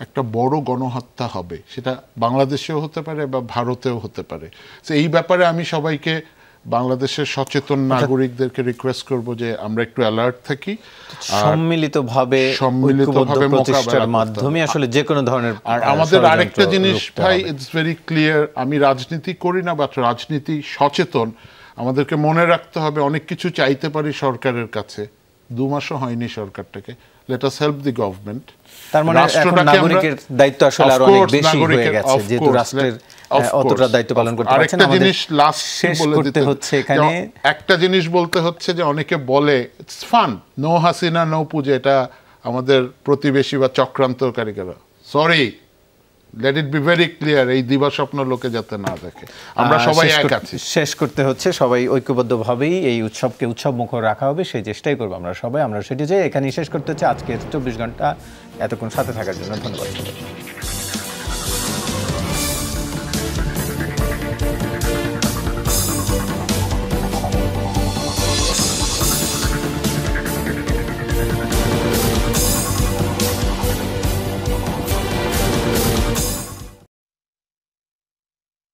একটা বড় গণহত্যা হবে, সেটা বাংলাদেশেও হতে পারে বা ভারতেও হতে পারে। তো এই ব্যাপারে আমি সবাইকে, বাংলাদেশের সচেতন নাগরিকদেরকে রিকোয়েস্ট করব যে আমরা একটু অ্যালার্ট থাকি, সম্মিলিতভাবে প্রচেষ্টার মাধ্যমে আসলে যে কোনো ধরনের। আর আমাদের আরেকটা জিনিস ভাই, ইটস ভেরি ক্লিয়ার, আমি রাজনীতি করি না, বাট রাজনীতি সচেতন, আমাদেরকে মনে রাখতে হবে অনেক কিছু চাইতে পারি সরকারের কাছে, 2 মাসও হয়নি সরকারটাকে, let us help the government. তার মানে এখন নাগরিকের দায়িত্ব আসলে আরো অনেক বেশি হয়ে গেছে, যেহেতু রাষ্ট্রের অতটা দায়িত্ব পালন করতে পারছে না। আরেকটা জিনিস লাস্ট শেষ করতে হচ্ছে, এখানে একটা জিনিস বলতে হচ্ছে যে অনেকে বলে it's fun, no Hasina no Puja, এটা আমাদের প্রতিবেশী বা চক্রান্তকারীরা। Sorry, let it be very clear, এই দিবাস্বপ্ন লোকে যাতে না দেখে। আমরা সবাই এক আছি। শেষ করতে হচ্ছে, সবাই ঐক্যবদ্ধভাবেই এই উৎসবকে উৎসব মুখর রাখা হবে, সেই চেষ্টাই করবো আমরা সবাই। আমরা সেটি চাই। এখানেই শেষ করতে হচ্ছে আজকে 24 ঘন্টা। এতক্ষণ সাথে থাকার জন্য ধন্যবাদ।